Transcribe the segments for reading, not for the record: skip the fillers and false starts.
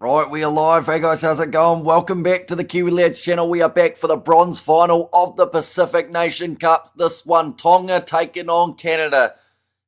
Right, we are live. Hey guys, how's it going? Welcome back to the Kiwi Lads channel. We are back for the bronze final of the Pacific Nation Cup. This one, Tonga taking on Canada.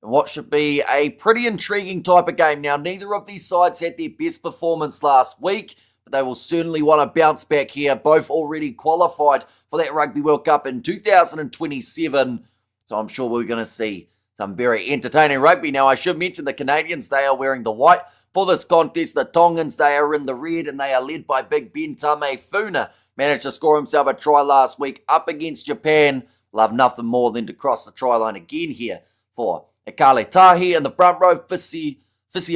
And what should be a pretty intriguing type of game. Now, neither of these sides had their best performance last week, but they will certainly want to bounce back here. Both already qualified for that Rugby World Cup in 2027. So I'm sure we're going to see some very entertaining rugby. Now, I should mention the Canadians, they are wearing the white. For this contest, the Tongans, they are in the red and they are led by big Ben Tamefuna. Managed to score himself a try last week up against Japan. Love nothing more than to cross the try line again here for Ikale Tahi in the front row. Fisi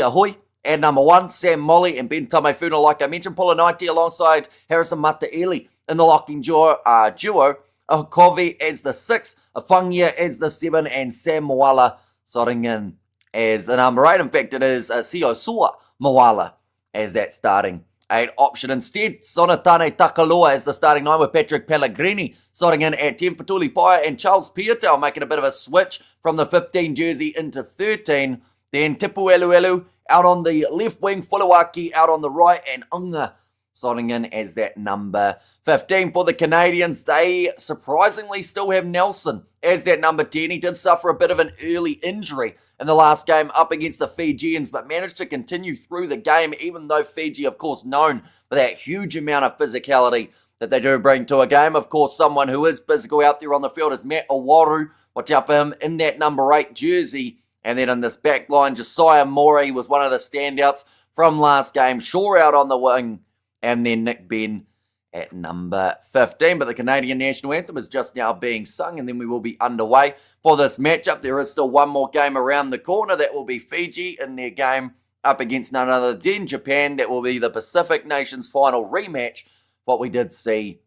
Ahoy at number 1. Sam Molly and Ben Tamefuna, like I mentioned. Pula 90 alongside Harrison Mataeli in the locking duo. Ahokovi as the 6. Afangia as the 7. And Sam Moala sorting in as the number 8. In fact, it is Siosua Moala as that starting 8 option. Instead, Sonatane Takaloa as the starting 9 with Patrick Pellegrini sorting in at 10. Fatuli Paya and Charles Piutau making a bit of a switch from the 15 jersey into 13. Then Tipu Eluelu out on the left wing, Fulawaki out on the right, and Unga sorting in as that number 15. For the Canadians, they surprisingly still have Nelson as that number 10. He did suffer a bit of an early injury in the last game up against the Fijians, but managed to continue through the game, even though Fiji, of course, known for that huge amount of physicality that they do bring to a game. Of course, someone who is physical out there on the field is Matt Owaru. Watch out for him in that number 8 jersey. And then in this back line, Josiah Morey was one of the standouts from last game. Shaw out on the wing, and then Nick Benn at number 15. But the Canadian national anthem is just now being sung, and then we will be underway for this matchup. There is still one more game around the corner. That will be Fiji in their game up against none other than Japan. That will be the Pacific Nations final rematch, what we did see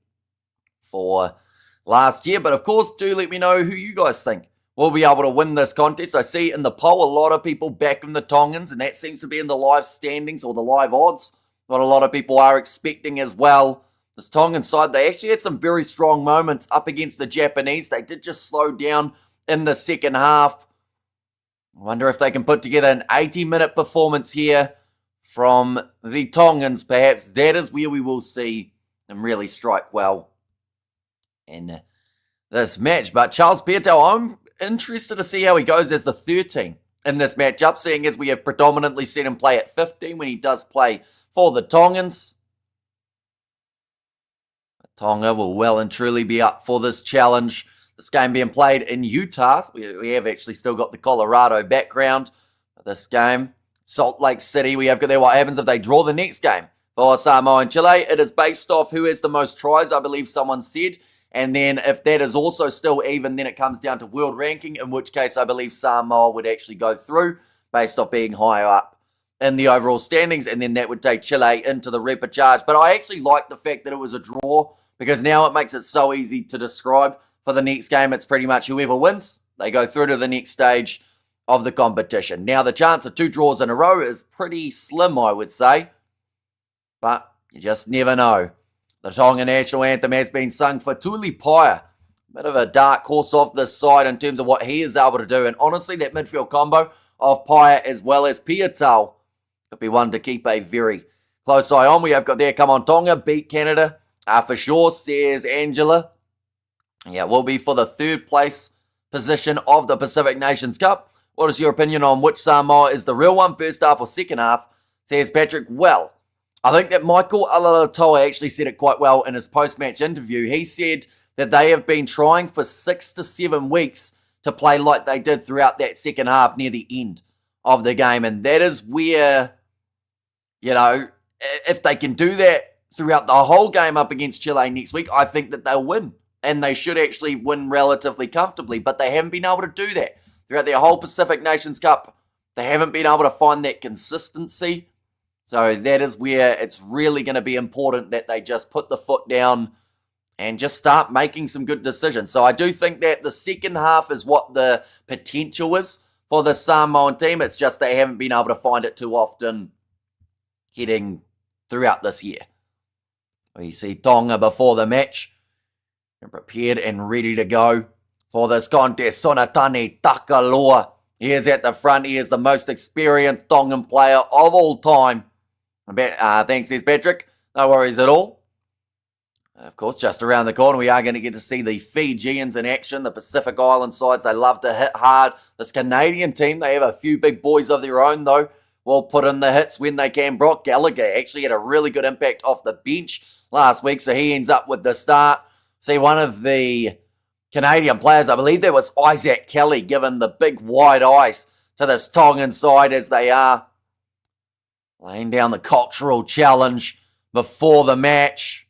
for last year. But of course, do let me know who you guys think will be able to win this contest. I see in the poll a lot of people backing the Tongans, and that seems to be in the live standings or the live odds. What a lot of people are expecting as well. This Tongan side, they actually had some very strong moments up against the Japanese. They did just slow down in the second half. I wonder if they can put together an 80-minute performance here from the Tongans. Perhaps that is where we will see them really strike well in this match. But Charles Piutau, I'm interested to see how he goes as the 13 in this matchup, seeing as we have predominantly seen him play at 15 when he does play for the Tongans. Tonga will well and truly be up for this challenge. This game being played in Utah. We have actually still got the Colorado background for this game. Salt Lake City, we have got there. What happens if they draw the next game for Samoa and Chile? It is based off who has the most tries, I believe someone said. And then if that is also still even, then it comes down to world ranking, in which case I believe Samoa would actually go through based off being higher up in the overall standings. And then that would take Chile into the repechage. But I actually like the fact that it was a draw, because now it makes it so easy to describe. For the next game, it's pretty much whoever wins, they go through to the next stage of the competition. Now, the chance of 2 draws in a row is pretty slim, I would say. But you just never know. The Tonga national anthem has been sung for Tuli Paya. Bit of a dark horse off this side in terms of what he is able to do. And honestly, that midfield combo of Paya as well as Piutau could be one to keep a very close eye on. We have got there, come on Tonga, beat Canada. For sure, says Angela. Yeah, will be for the 3rd place position of the Pacific Nations Cup. What is your opinion on which Samoa is the real one, first half or second half? Says Patrick. Well, I think that Michael Alatoa actually said it quite well in his post-match interview. He said that they have been trying for 6 to 7 weeks to play like they did throughout that second half near the end of the game. And that is where, you know, if they can do that throughout the whole game up against Chile next week, I think that they'll win. And they should actually win relatively comfortably. But they haven't been able to do that. Throughout their whole Pacific Nations Cup, they haven't been able to find that consistency. So that is where it's really going to be important that they just put the foot down and just start making some good decisions. So I do think that the second half is what the potential is for the Samoan team. It's just they haven't been able to find it too often heading throughout this year. We see Tonga before the match, prepared and ready to go for this contest. Sonatane Takaloa, he is at the front. He is the most experienced Tongan player of all time. Thanks, says Patrick. No worries at all. And of course, just around the corner, we are going to get to see the Fijians in action, the Pacific Island sides. They love to hit hard. This Canadian team, they have a few big boys of their own, though. Will put in the hits when they can. Brock Gallagher actually had a really good impact off the bench last week, so he ends up with the start. See, one of the Canadian players, I believe there was Isaac Kelly, given the big wide eyes to this Tongan side as they are laying down the cultural challenge before the match.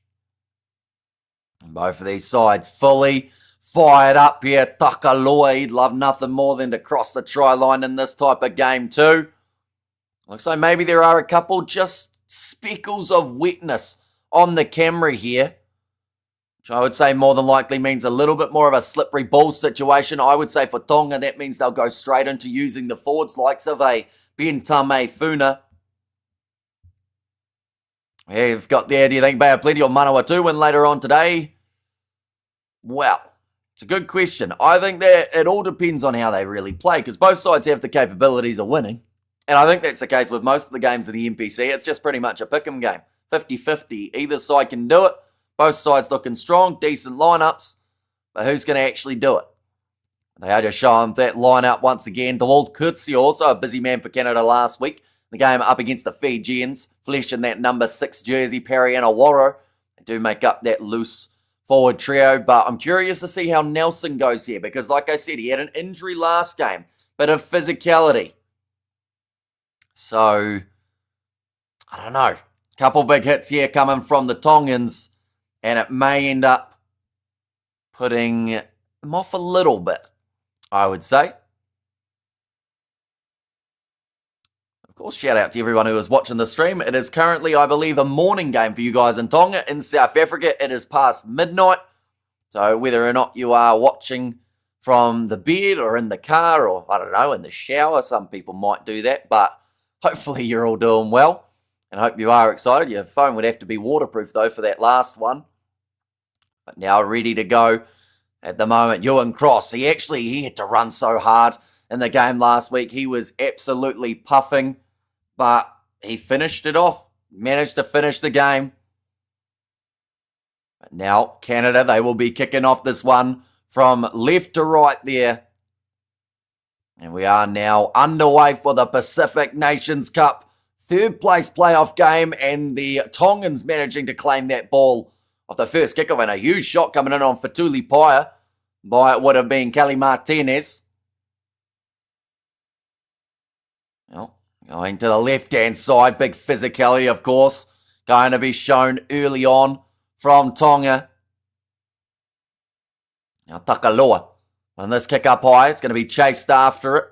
Both of these sides fully fired up here. Takaloa, he'd love nothing more than to cross the try line in this type of game too. Looks like maybe there are a couple just speckles of wetness on the camera here, which I would say more than likely means a little bit more of a slippery ball situation. I would say for Tonga, that means they'll go straight into using the forwards likes of a Bentame Funa. Yeah, you've got there, do you think Bay Plenty or Manawatu win later on today? Well, it's a good question. I think that it all depends on how they really play, because both sides have the capabilities of winning. And I think that's the case with most of the games in the NPC. It's just pretty much a pick'em game. 50-50. Either side can do it. Both sides looking strong, decent lineups. But who's going to actually do it? They are just showing that lineup once again. DeWalt Kurtzi, also a busy man for Canada last week. The game up against the Fijians. Flesh in that number 6 jersey, Pariana Warro. They do make up that loose forward trio, but I'm curious to see how Nelson goes here, because like I said, he had an injury last game, bit of physicality. So, I don't know. Couple big hits here coming from the Tongans, and it may end up putting them off a little bit, I would say. Of course, shout out to everyone who is watching the stream. It is currently, I believe, a morning game for you guys in Tonga. In South Africa, it is past midnight. So whether or not you are watching from the bed or in the car or, I don't know, in the shower, some people might do that. But hopefully you're all doing well. And I hope you are excited. Your phone would have to be waterproof, though, for that last one. But now ready to go at the moment. Ewan Cross, he had to run so hard in the game last week. He was absolutely puffing. But he finished it off, managed to finish the game. But now Canada, they will be kicking off this one from left to right there. And we are now underway for the Pacific Nations Cup. Third place playoff game, and the Tongans managing to claim that ball off the first kickoff, and a huge shot coming in on Fatuli Paia by it would have been Kelly Martinez. Well, going to the left-hand side, big physicality, of course, going to be shown early on from Tonga. Now Takaloa, on this kick up high, it's going to be chased after it.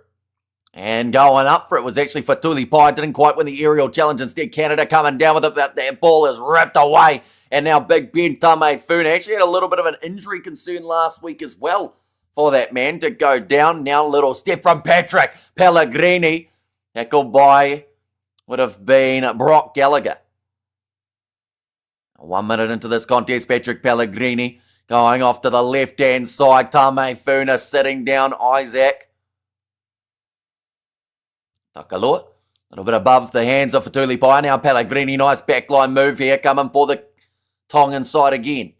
And going up for it was actually Fatuli Paia. Didn't quite win the aerial challenge. Instead, Canada coming down with it, but that ball is ripped away. And now big Bentame Funa actually had a little bit of an injury concern last week as well for that man to go down. Now a little step from Patrick Pellegrini. Tackled by would have been Brock Gallagher. 1 minute into this contest, Patrick Pellegrini going off to the left-hand side. Tame Funa sitting down Isaac. Takaloa, a little bit above the hands of Fatuli Paia. Now Pellegrini, nice backline move here, coming for the Tongan side again.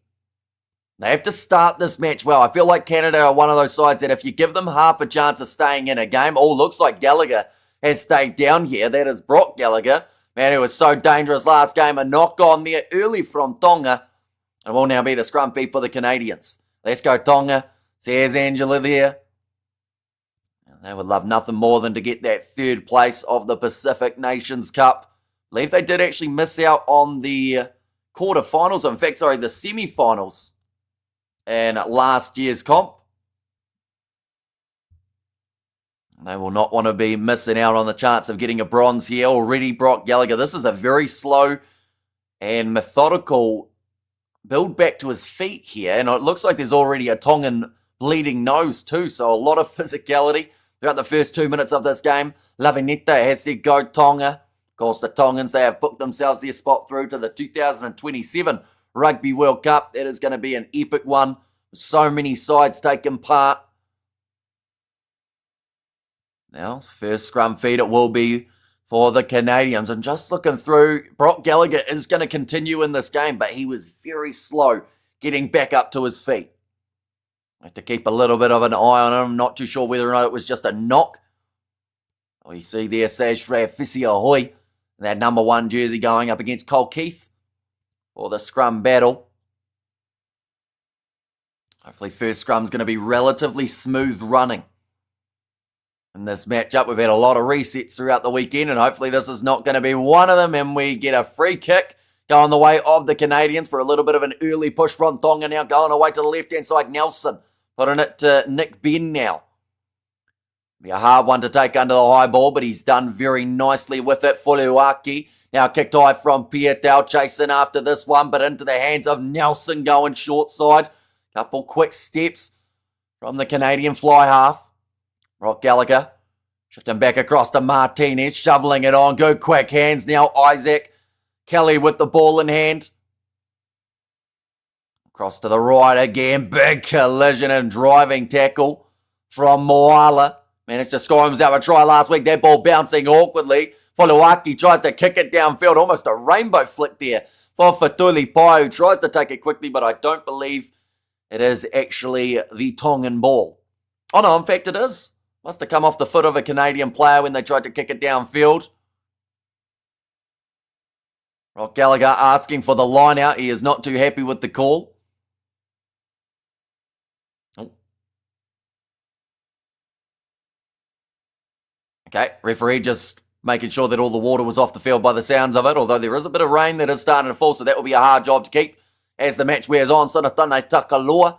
They have to start this match well. I feel like Canada are one of those sides that if you give them half a chance of staying in a game, looks like Gallagher has stayed down here. That is Brock Gallagher. Man, who was so dangerous last game. A knock on there early from Tonga. And will now be the scrum feed for the Canadians. Let's go Tonga. There's Angela there. And they would love nothing more than to get that third place of the Pacific Nations Cup. I believe they did actually miss out on the quarterfinals. In fact, the semi-finals in last year's comp. They will not want to be missing out on the chance of getting a bronze here. Already Brock Gallagher. This is a very slow and methodical build back to his feet here. And it looks like there's already a Tongan bleeding nose too. So a lot of physicality throughout the first 2 minutes of this game. Lavinetta has said go Tonga. Of course, the Tongans, they have booked themselves their spot through to the 2027 Rugby World Cup. It is going to be an epic one. So many sides taking part. Now, first scrum feed, it will be for the Canadians. And just looking through, Brock Gallagher is going to continue in this game, but he was very slow getting back up to his feet. I have to keep a little bit of an eye on him. I'm not too sure whether or not it was just a knock. We see there Saj Frafisi Ahoy, that number 1 jersey going up against Cole Keith for the scrum battle. Hopefully first scrum's going to be relatively smooth running in this matchup. We've had a lot of resets throughout the weekend, and hopefully this is not going to be one of them, and we get a free kick going the way of the Canadians for a little bit of an early push from Tonga. Now going away to the left-hand side, Nelson putting it to Nick Ben now. Be a hard one to take under the high ball, but he's done very nicely with it. Fuluaki now kicked high from Pietau, chasing after this one, but into the hands of Nelson going short side. Couple quick steps from the Canadian fly half. Brock Gallagher shifting back across to Martinez, shoveling it on. Good quick hands now. Isaac Kelly with the ball in hand. Across to the right again. Big collision and driving tackle from Moala. Managed to score himself a try last week. That ball bouncing awkwardly. Fuluaki tries to kick it downfield. Almost a rainbow flick there for Fatuli Pai, who tries to take it quickly, but I don't believe it is actually the Tongan ball. Oh no, in fact it is. Must have come off the foot of a Canadian player when they tried to kick it downfield. Brock Gallagher asking for the line out. He is not too happy with the call. Okay, referee just making sure that all the water was off the field by the sounds of it, although there is a bit of rain that is starting to fall, so that will be a hard job to keep as the match wears on. Sonatane Takalua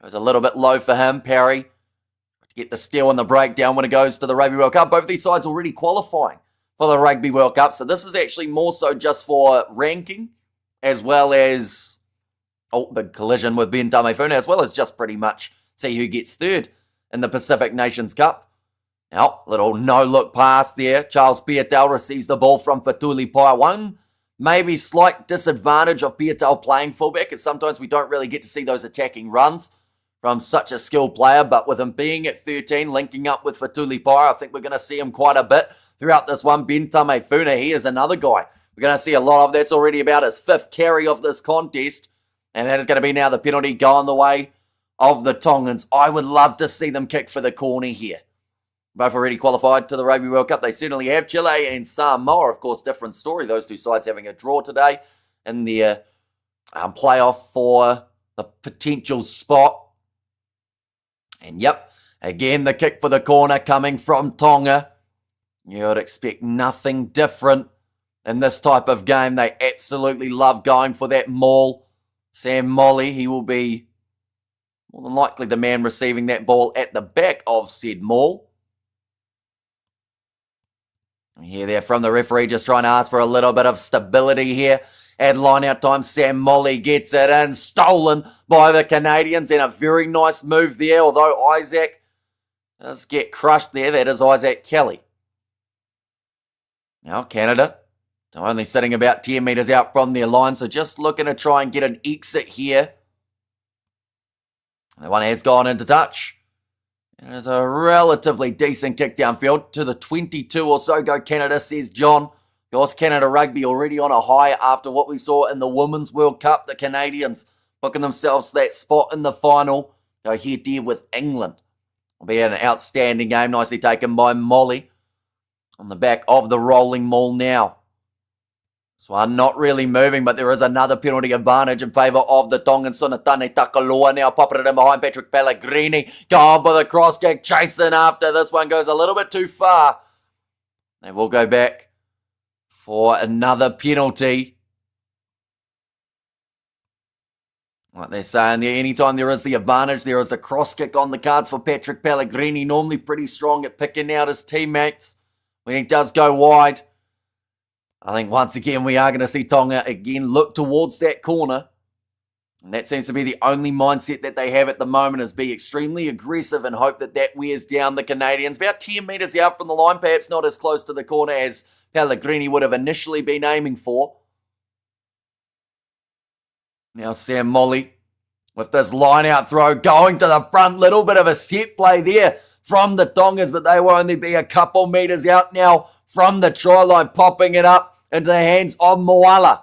goes a little bit low for him. Parry to get the steal and the breakdown when it goes to the Rugby World Cup. Both of these sides already qualifying for the Rugby World Cup, so this is actually more so just for ranking, as well as, big collision with Ben Tamefuna, as well as just pretty much see who gets third in the Pacific Nations Cup. Now, little no-look pass there. Charles Pietau receives the ball from Fatuli Pai. One maybe slight disadvantage of Pietau playing fullback is sometimes we don't really get to see those attacking runs from such a skilled player, but with him being at 13, linking up with Fatuli Pai, I think we're going to see him quite a bit throughout this one. Ben Tamefuna, he is another guy we're going to see a lot of. That's already about his 5th carry of this contest, and that is going to be now the penalty going the way of the Tongans. I would love to see them kick for the corner here. Both already qualified to the Rugby World Cup. They certainly have. Chile and Samoa, of course, different story. Those two sides having a draw today in the playoff for the potential spot. And yep, again, the kick for the corner coming from Tonga. You would expect nothing different in this type of game. They absolutely love going for that maul. Sam Molly, he will be more than likely the man receiving that ball at the back of said maul. Here there from the referee, just trying to ask for a little bit of stability here. At line-out time, Sam Molly gets it in, stolen by the Canadians, and a very nice move there, although Isaac does get crushed there. That is Isaac Kelly. Now Canada, only sitting about 10 metres out from their line, so just looking to try and get an exit here. That one has gone into touch. And it's a relatively decent kick downfield to the 22 or so go Canada, says John. Of course, Canada Rugby already on a high after what we saw in the Women's World Cup. The Canadians booking themselves that spot in the final. Go here dear with England. It'll be an outstanding game, nicely taken by Molly on the back of the rolling maul now. This one not really moving, but there is another penalty advantage in favour of the Tongan. Sonatane Takalua now popping it in behind Patrick Pellegrini. Going for the cross kick, chasing after. This one goes a little bit too far. They will go back for another penalty. Like they're saying there, anytime there is the advantage, there is the cross kick on the cards for Patrick Pellegrini. Normally pretty strong at picking out his teammates when he does go wide. I think once again we are going to see Tonga again look towards that corner. And that seems to be the only mindset that they have at the moment, is be extremely aggressive and hope that that wears down the Canadians. About 10 metres out from the line, perhaps not as close to the corner as Pellegrini would have initially been aiming for. Now Sam Molly with this line-out throw going to the front. Little bit of a set play there from the Tongas, but they will only be a couple metres out now from the try line, popping it up into the hands of Moala.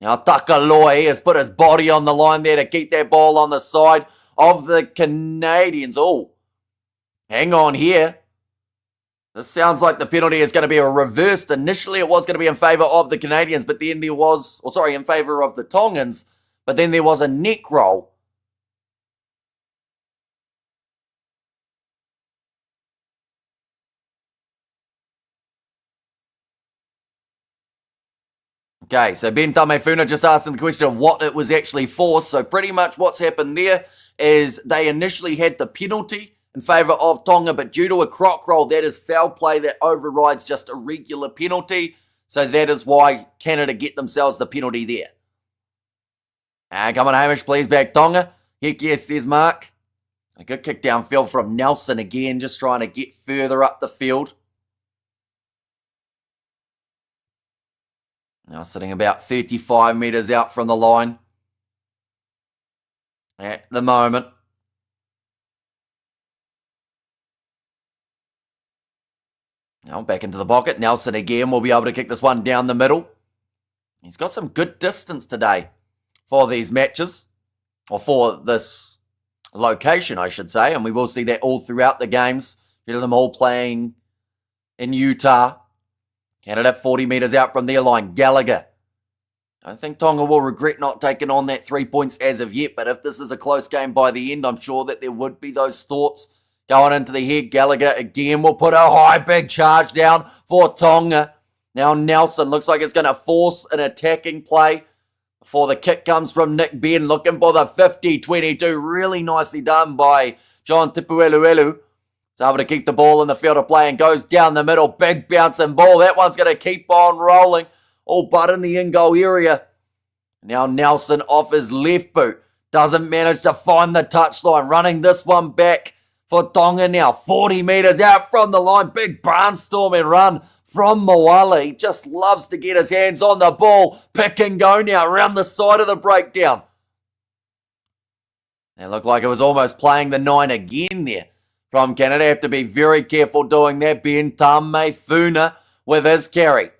Now Takaloa has put his body on the line there to keep that ball on the side of the Canadians. Oh, hang on here. This sounds like the penalty is going to be reversed. Initially, it was going to be in favour of the Canadians, but then there was, in favour of the Tongans, but then there was a neck roll. Okay, so Ben Tamefuna just asking the question of what it was actually for. So pretty much what's happened there is they initially had the penalty in favour of Tonga, but due to a croc roll, that is foul play that overrides just a regular penalty. So that is why Canada get themselves the penalty there. And come on, Hamish, please, back Tonga. Heck yes, says Mark. A good kick downfield from Nelson again, just trying to get further up the field. Now sitting about 35 metres out from the line at the moment. Now back into the pocket. Nelson again will be able to kick this one down the middle. He's got some good distance today for these matches, or for this location, I should say. And we will see that all throughout the games. Due to them all playing in Utah. Canada 40 metres out from their line. Gallagher. I don't think Tonga will regret not taking on that 3 points as of yet. But if this is a close game by the end, I'm sure that there would be those thoughts going into the head. Gallagher again will put a high big charge down for Tonga. Now Nelson looks like it's going to force an attacking play before the kick comes from Nick Ben, looking for the 50-22. Really nicely done by John Tipueluelu. He's able to keep the ball in the field of play and goes down the middle. Big bouncing ball. That one's going to keep on rolling. All but in the in-goal area. Now Nelson off his left boot. Doesn't manage to find the touchline. Running this one back for Tonga now. 40 metres out from the line. Big barnstorming run from Moala. He just loves to get his hands on the ball. Pick and go now around the side of the breakdown. It looked like it was almost playing the 9 again there from Canada. Have to be very careful doing that. Ben Tamefuna with his carry.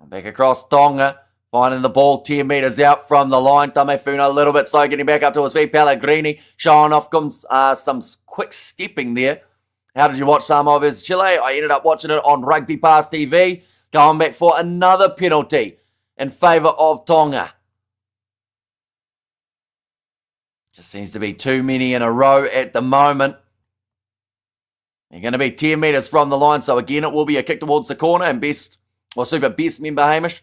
Back across Tonga. Finding the ball 10 metres out from the line. Tamefuna a little bit slow getting back up to his feet. Pellegrini showing off some quick stepping there. How did you watch some of his Chile? I ended up watching it on Rugby Pass TV. Going back for another penalty in favour of Tonga. Just seems to be too many in a row at the moment. They're going to be 10 metres from the line. So again, it will be a kick towards the corner. And super best member Hamish.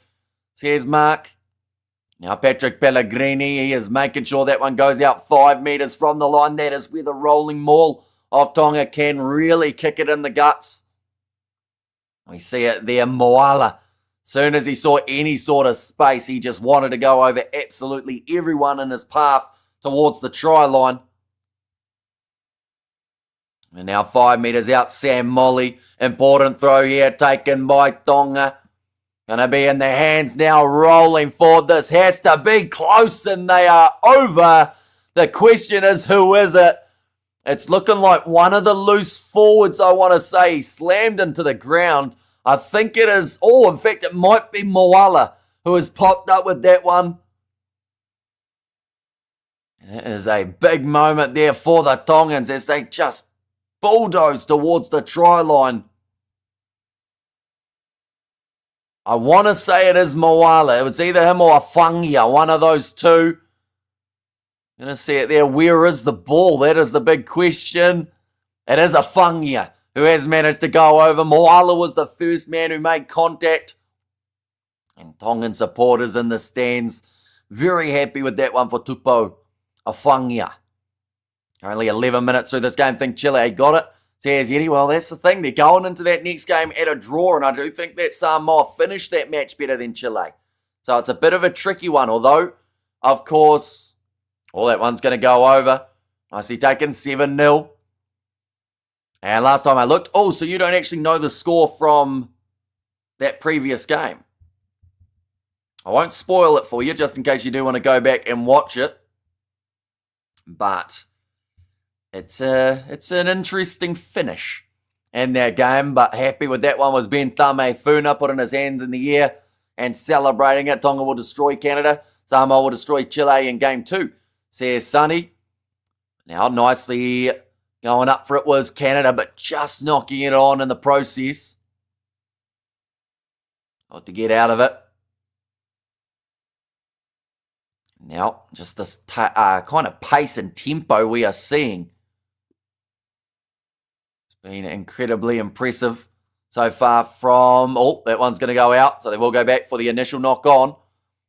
Says Mark. Now Patrick Pellegrini, he is making sure that one goes out 5 metres from the line. That is where the rolling maul of Tonga can really kick it in the guts. We see it there, Moala. Soon as he saw any sort of space, he just wanted to go over absolutely everyone in his path towards the try line. And now 5 metres out, Sam Molly. Important throw here taken by Tonga. Going to be in the hands now, rolling forward. This has to be close, and they are over. The question is, who is it? It's looking like one of the loose forwards, I want to say. He slammed into the ground. I think it is, in fact, it might be Moala who has popped up with that one. It is a big moment there for the Tongans as they just bulldoze towards the try line. I want to say it is Moala. It was either him or Afangia, one of those two. Going to see it there. Where is the ball? That is the big question. It is Afangia who has managed to go over. Moala was the first man who made contact. And Tongan supporters in the stands very happy with that one for Tupo Afangia. Only 11 minutes through this game. Think Chile got it. Says Eddie, well, that's the thing. They're going into that next game at a draw, and I do think that Samoa finished that match better than Chile. So it's a bit of a tricky one, although, of course, all that one's going to go over. I see taken 7-0. And last time I looked, so you don't actually know the score from that previous game. I won't spoil it for you, just in case you do want to go back and watch it. But it's an interesting finish in that game, but happy with that one was Ben Tamefuna putting his hands in the air and celebrating it. Tonga will destroy Canada. Samoa will destroy Chile in game 2, says Sonny. Now nicely going up for it was Canada, but just knocking it on in the process. Got to get out of it. Now, just this kind of pace and tempo we are seeing. It's been incredibly impressive so far from... Oh, that one's going to go out, so they will go back for the initial knock-on.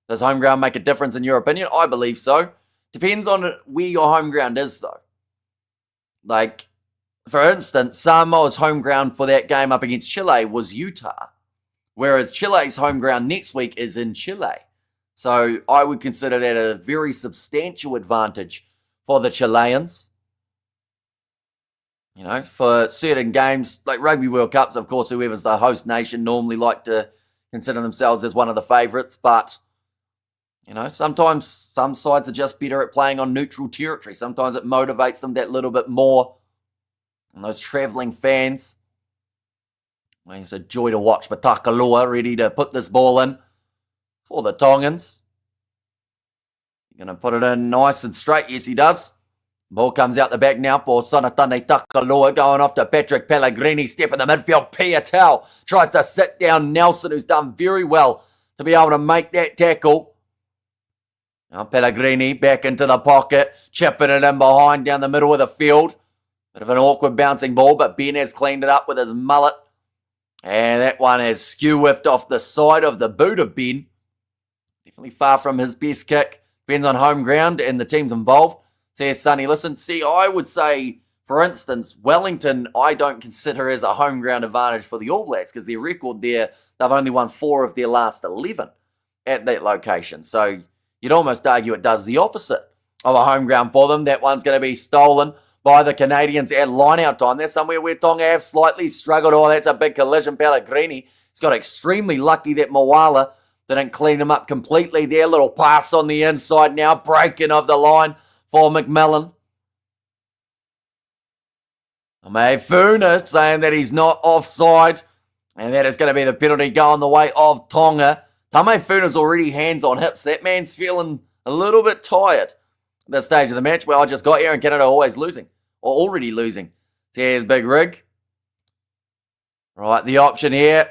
Does home ground make a difference in your opinion? I believe so. Depends on where your home ground is, though. Like, for instance, Samoa's home ground for that game up against Chile was Utah, whereas Chile's home ground next week is in Chile. So I would consider that a very substantial advantage for the Chileans. You know, for certain games, like Rugby World Cups, of course, whoever's the host nation normally like to consider themselves as one of the favourites, but... You know, sometimes some sides are just better at playing on neutral territory. Sometimes it motivates them that little bit more. And those travelling fans, well, it's a joy to watch. But Takalua ready to put this ball in for the Tongans. Going to put it in nice and straight. Yes, he does. Ball comes out the back now for Sonatane Takalua. Going off to Patrick Pellegrini. Step in the midfield. Piatel tries to sit down Nelson, who's done very well to be able to make that tackle. Now Pellegrini back into the pocket, chipping it in behind down the middle of the field. Bit of an awkward bouncing ball, but Ben has cleaned it up with his mullet. And that one has skew-whiffed off the side of the boot of Ben. Definitely far from his best kick. Ben's on home ground and the team's involved. Says Sonny, listen, see, I would say, for instance, Wellington I don't consider as a home ground advantage for the All Blacks because their record there, they've only won 4 of their last 11 at that location. So... you'd almost argue it does the opposite of a home ground for them. That one's going to be stolen by the Canadians at line-out time. There's somewhere where Tonga have slightly struggled. Oh, that's a big collision. Pellegrini. He's got extremely lucky that Moala didn't clean him up completely there. Little pass on the inside now. Breaking of the line for McMillan. Tamefuna saying that he's not offside. And that is going to be the penalty going the way of Tonga. Tamefuna's already hands on hips. That man's feeling a little bit tired at this stage of the match. Well, I just got here and Canada always losing. Or already losing. So here's Big Rig. Right, the option here.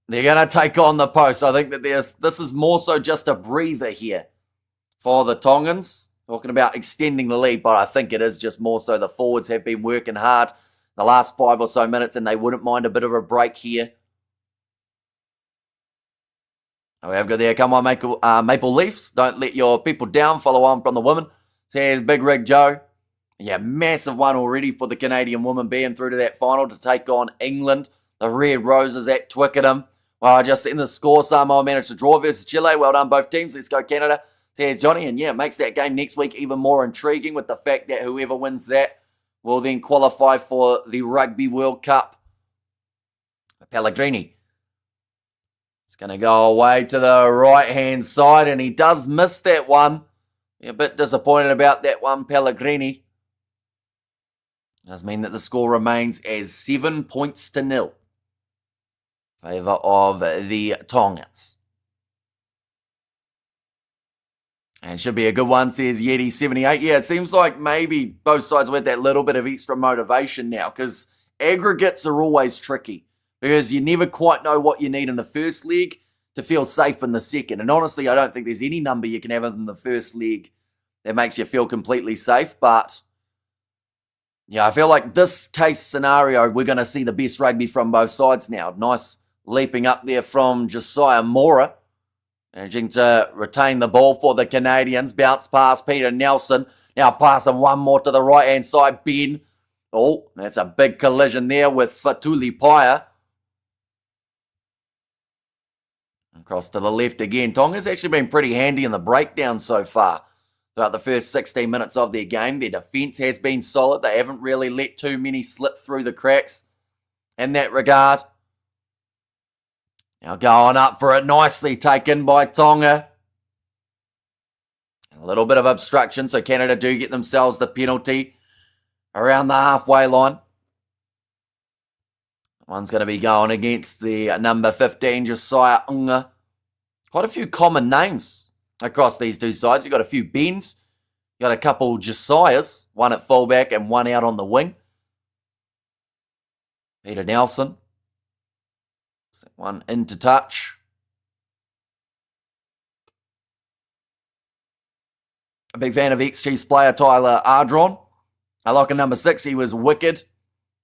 They're going to take on the post. I think that this is more so just a breather here for the Tongans. Talking about extending the lead, but I think it is just more so the forwards have been working hard the last 5 or so minutes and they wouldn't mind a bit of a break here. We have got there, come on, Maple Leafs. Don't let your people down. Follow on from the women. Says Big Rig Joe. Yeah, massive one already for the Canadian women being through to that final to take on England. The Red Roses at Twickenham. Well, I just seen the score. Samoa managed to draw versus Chile. Well done, both teams. Let's go, Canada. Says Johnny. And yeah, it makes that game next week even more intriguing with the fact that whoever wins that will then qualify for the Rugby World Cup. Pellegrini. It's going to go away to the right-hand side, and he does miss that one. A bit disappointed about that one, Pellegrini. Does mean that the score remains as 7 points to 0. Favour of the Tongans. And should be a good one, says Yeti78. Yeah, it seems like maybe both sides with that little bit of extra motivation now, because aggregates are always tricky. Because you never quite know what you need in the first leg to feel safe in the second. And honestly, I don't think there's any number you can have in the first leg that makes you feel completely safe. But, yeah, I feel like this case scenario, we're going to see the best rugby from both sides now. Nice leaping up there from Josiah Mora. Managing to retain the ball for the Canadians. Bounce past Peter Nelson. Now passing one more to the right-hand side. Ben. Oh, that's a big collision there with Fatuli Paya. Across to the left again. Tonga's actually been pretty handy in the breakdown so far. Throughout the first 16 minutes of their game, their defence has been solid. They haven't really let too many slip through the cracks in that regard. Now going up for it, nicely taken by Tonga. A little bit of obstruction, so Canada do get themselves the penalty around the halfway line. One's going to be going against the number 15, Josiah Unga. Quite a few common names across these two sides. You've got a few Bens. You've got a couple Josiahs, one at fullback and one out on the wing. Peter Nelson. One into touch. A big fan of ex-Chiefs player Tyler Ardron. I like a number 6. He was wicked.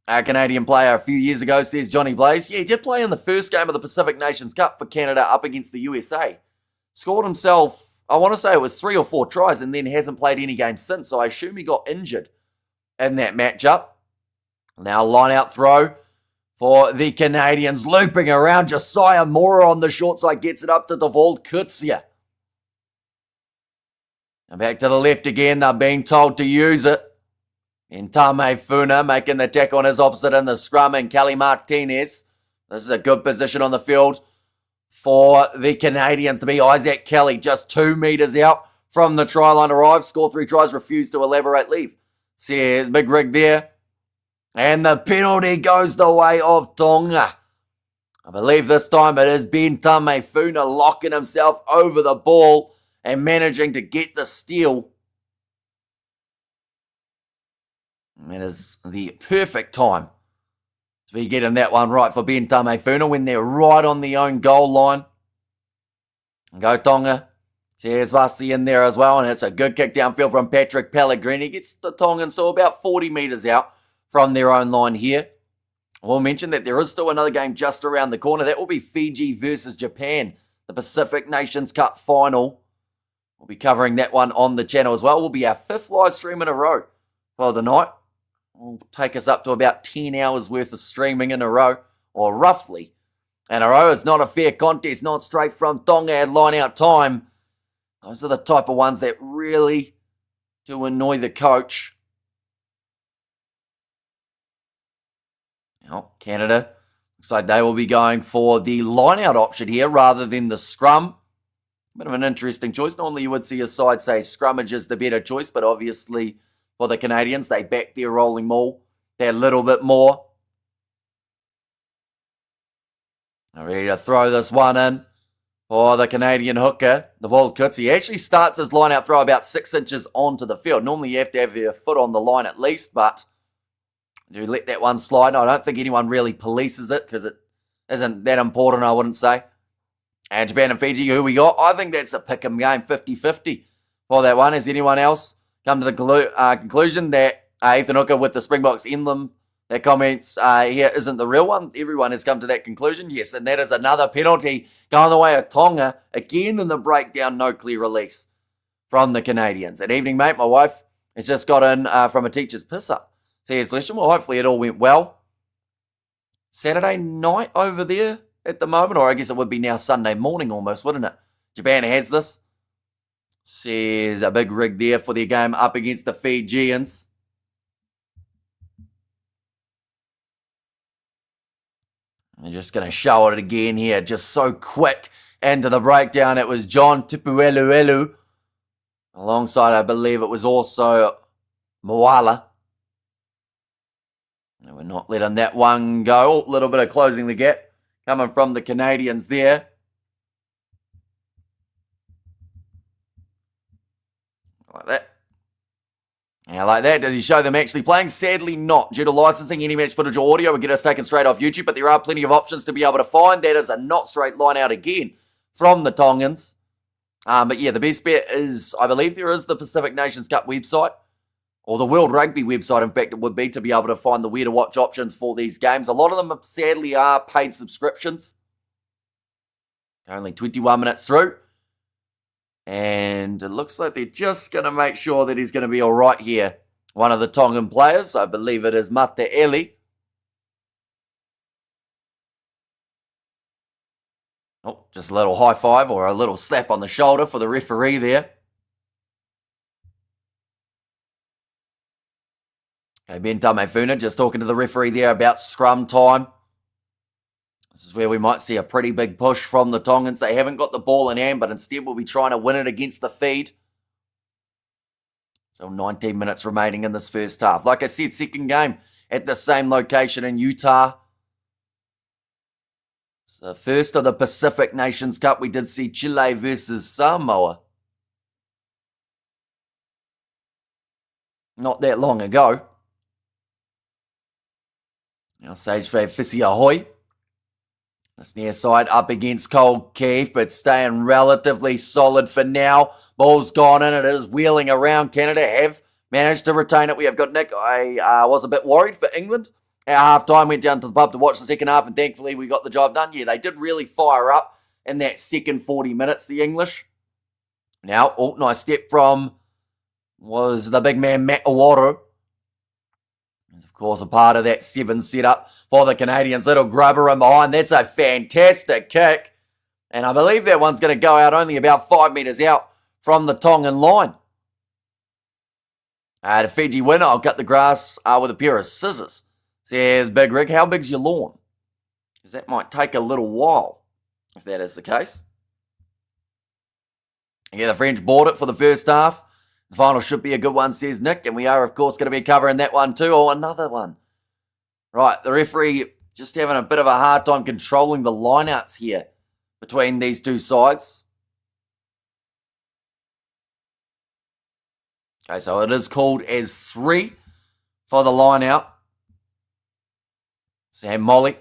A Canadian player a few years ago, says Johnny Blaze. Yeah, he did play in the first game of the Pacific Nations Cup for Canada up against the USA. Scored himself, I want to say it was 3 or 4 tries, and then hasn't played any games since, so I assume he got injured in that matchup. Now line out throw for the Canadians, looping around. Josiah Mora on the short side gets it up to Devald Kutsia. And back to the left again, they're being told to use it. And Tame Funa making the tackle on his opposite in the scrum, and Kelly Martinez. This is a good position on the field for the Canadians to be. Isaac Kelly just 2 metres out from the try line arrives. Score 3 tries, refused to elaborate leave. Says big rig there. And the penalty goes the way of Tonga. I believe this time it is Ben Tame Funa locking himself over the ball and managing to get the steal. That is the perfect time to be getting that one right for Ben Tame Funa when they're right on the own goal line. Go Tonga. There's Vasi in there as well, and it's a good kick downfield from Patrick Pellegrini. Gets the Tongans so about 40 metres out from their own line here. We'll mention that there is still another game just around the corner. That will be Fiji versus Japan, the Pacific Nations Cup final. We'll be covering that one on the channel as well. Will be our 5th live stream in a row for the night. Will take us up to about 10 hours worth of streaming in a row, or roughly in a row. It's not a fair contest, not straight from Tonga at line-out time. Those are the type of ones that really do annoy the coach. Now, Canada, looks like they will be going for the line-out option here rather than the scrum. Bit of an interesting choice. Normally you would see a side say scrummage is the better choice, but obviously for the Canadians, they back their rolling maul that little bit more. Now ready to throw this one in for the Canadian hooker, the Devald Kutsia. He actually starts his line-out throw about 6 inches onto the field. Normally you have to have your foot on the line at least, but you let that one slide. I don't think anyone really polices it because it isn't that important, I wouldn't say. And Japan and Fiji, who we got? I think that's a pick 'em game, 50-50 for that one. Has anyone else come to the conclusion that Ethan Hooker with the Springboks emblem that comments here isn't the real one? Everyone has come to that conclusion. Yes, and that is another penalty going the way of Tonga. Again in the breakdown, no clear release from the Canadians. And evening, mate. My wife has just got in from a teacher's piss-up. Says, listen, well, hopefully it all went well. Saturday night over there at the moment, or I guess it would be now Sunday morning almost, wouldn't it? Japan has this. Says a big rig there for their game up against the Fijians. They're just going to show it again here, just so quick into the breakdown. It was John Tupueluelu. Alongside, I believe it was also Moala. And we're not letting that one go. A little bit of closing the gap coming from the Canadians there. Like that. Yeah, like that. Does he show them actually playing? Sadly not. Due to licensing, any match footage or audio will get us taken straight off YouTube, but there are plenty of options to be able to find. That is a not straight line out again from the Tongans. But yeah, the best bet is, I believe there is the Pacific Nations Cup website, or the World Rugby website, in fact, it would be, to be able to find the where to watch options for these games. A lot of them, sadly, are paid subscriptions. Only 21 minutes through. And it looks like they're just going to make sure that he's going to be all right here. One of the Tongan players, I believe it is Mate Eli. Oh, just a little high five or a little slap on the shoulder for the referee there. Okay, Ben Tame Funa just talking to the referee there about scrum time. This is where we might see a pretty big push from the Tongans. They haven't got the ball in hand, but instead will be trying to win it against the feed. So 19 minutes remaining in this first half. Like I said, second game at the same location in Utah. So first of the Pacific Nations Cup, we did see Chile versus Samoa. Not that long ago. Now stage for Fisi Ahoy. This near side up against Cold Keith, but staying relatively solid for now. Ball's gone in. It is wheeling around. Canada have managed to retain it. We have got Nick. I was a bit worried for England. At half-time, went down to the pub to watch the second half, and thankfully we got the job done. Yeah, they did really fire up in that second 40 minutes, the English. Now, nice step from, was the big man Matt Awaru. Of course, a part of that 7 setup for the Canadians. Little grubber in behind. That's a fantastic kick. And I believe that one's going to go out only about 5 metres out from the Tongan line. The Fiji winner, I'll cut the grass with a pair of scissors. Says Big Rig, how big's your lawn? Because that might take a little while, if that is the case. Yeah, the French bought it for the first half. The final should be a good one, says Nick, and we are, of course, going to be covering that one too. Oh, another one. Right, the referee just having a bit of a hard time controlling the lineouts here between these two sides. Okay, so it is called as 3 for the lineout. Sam Molly,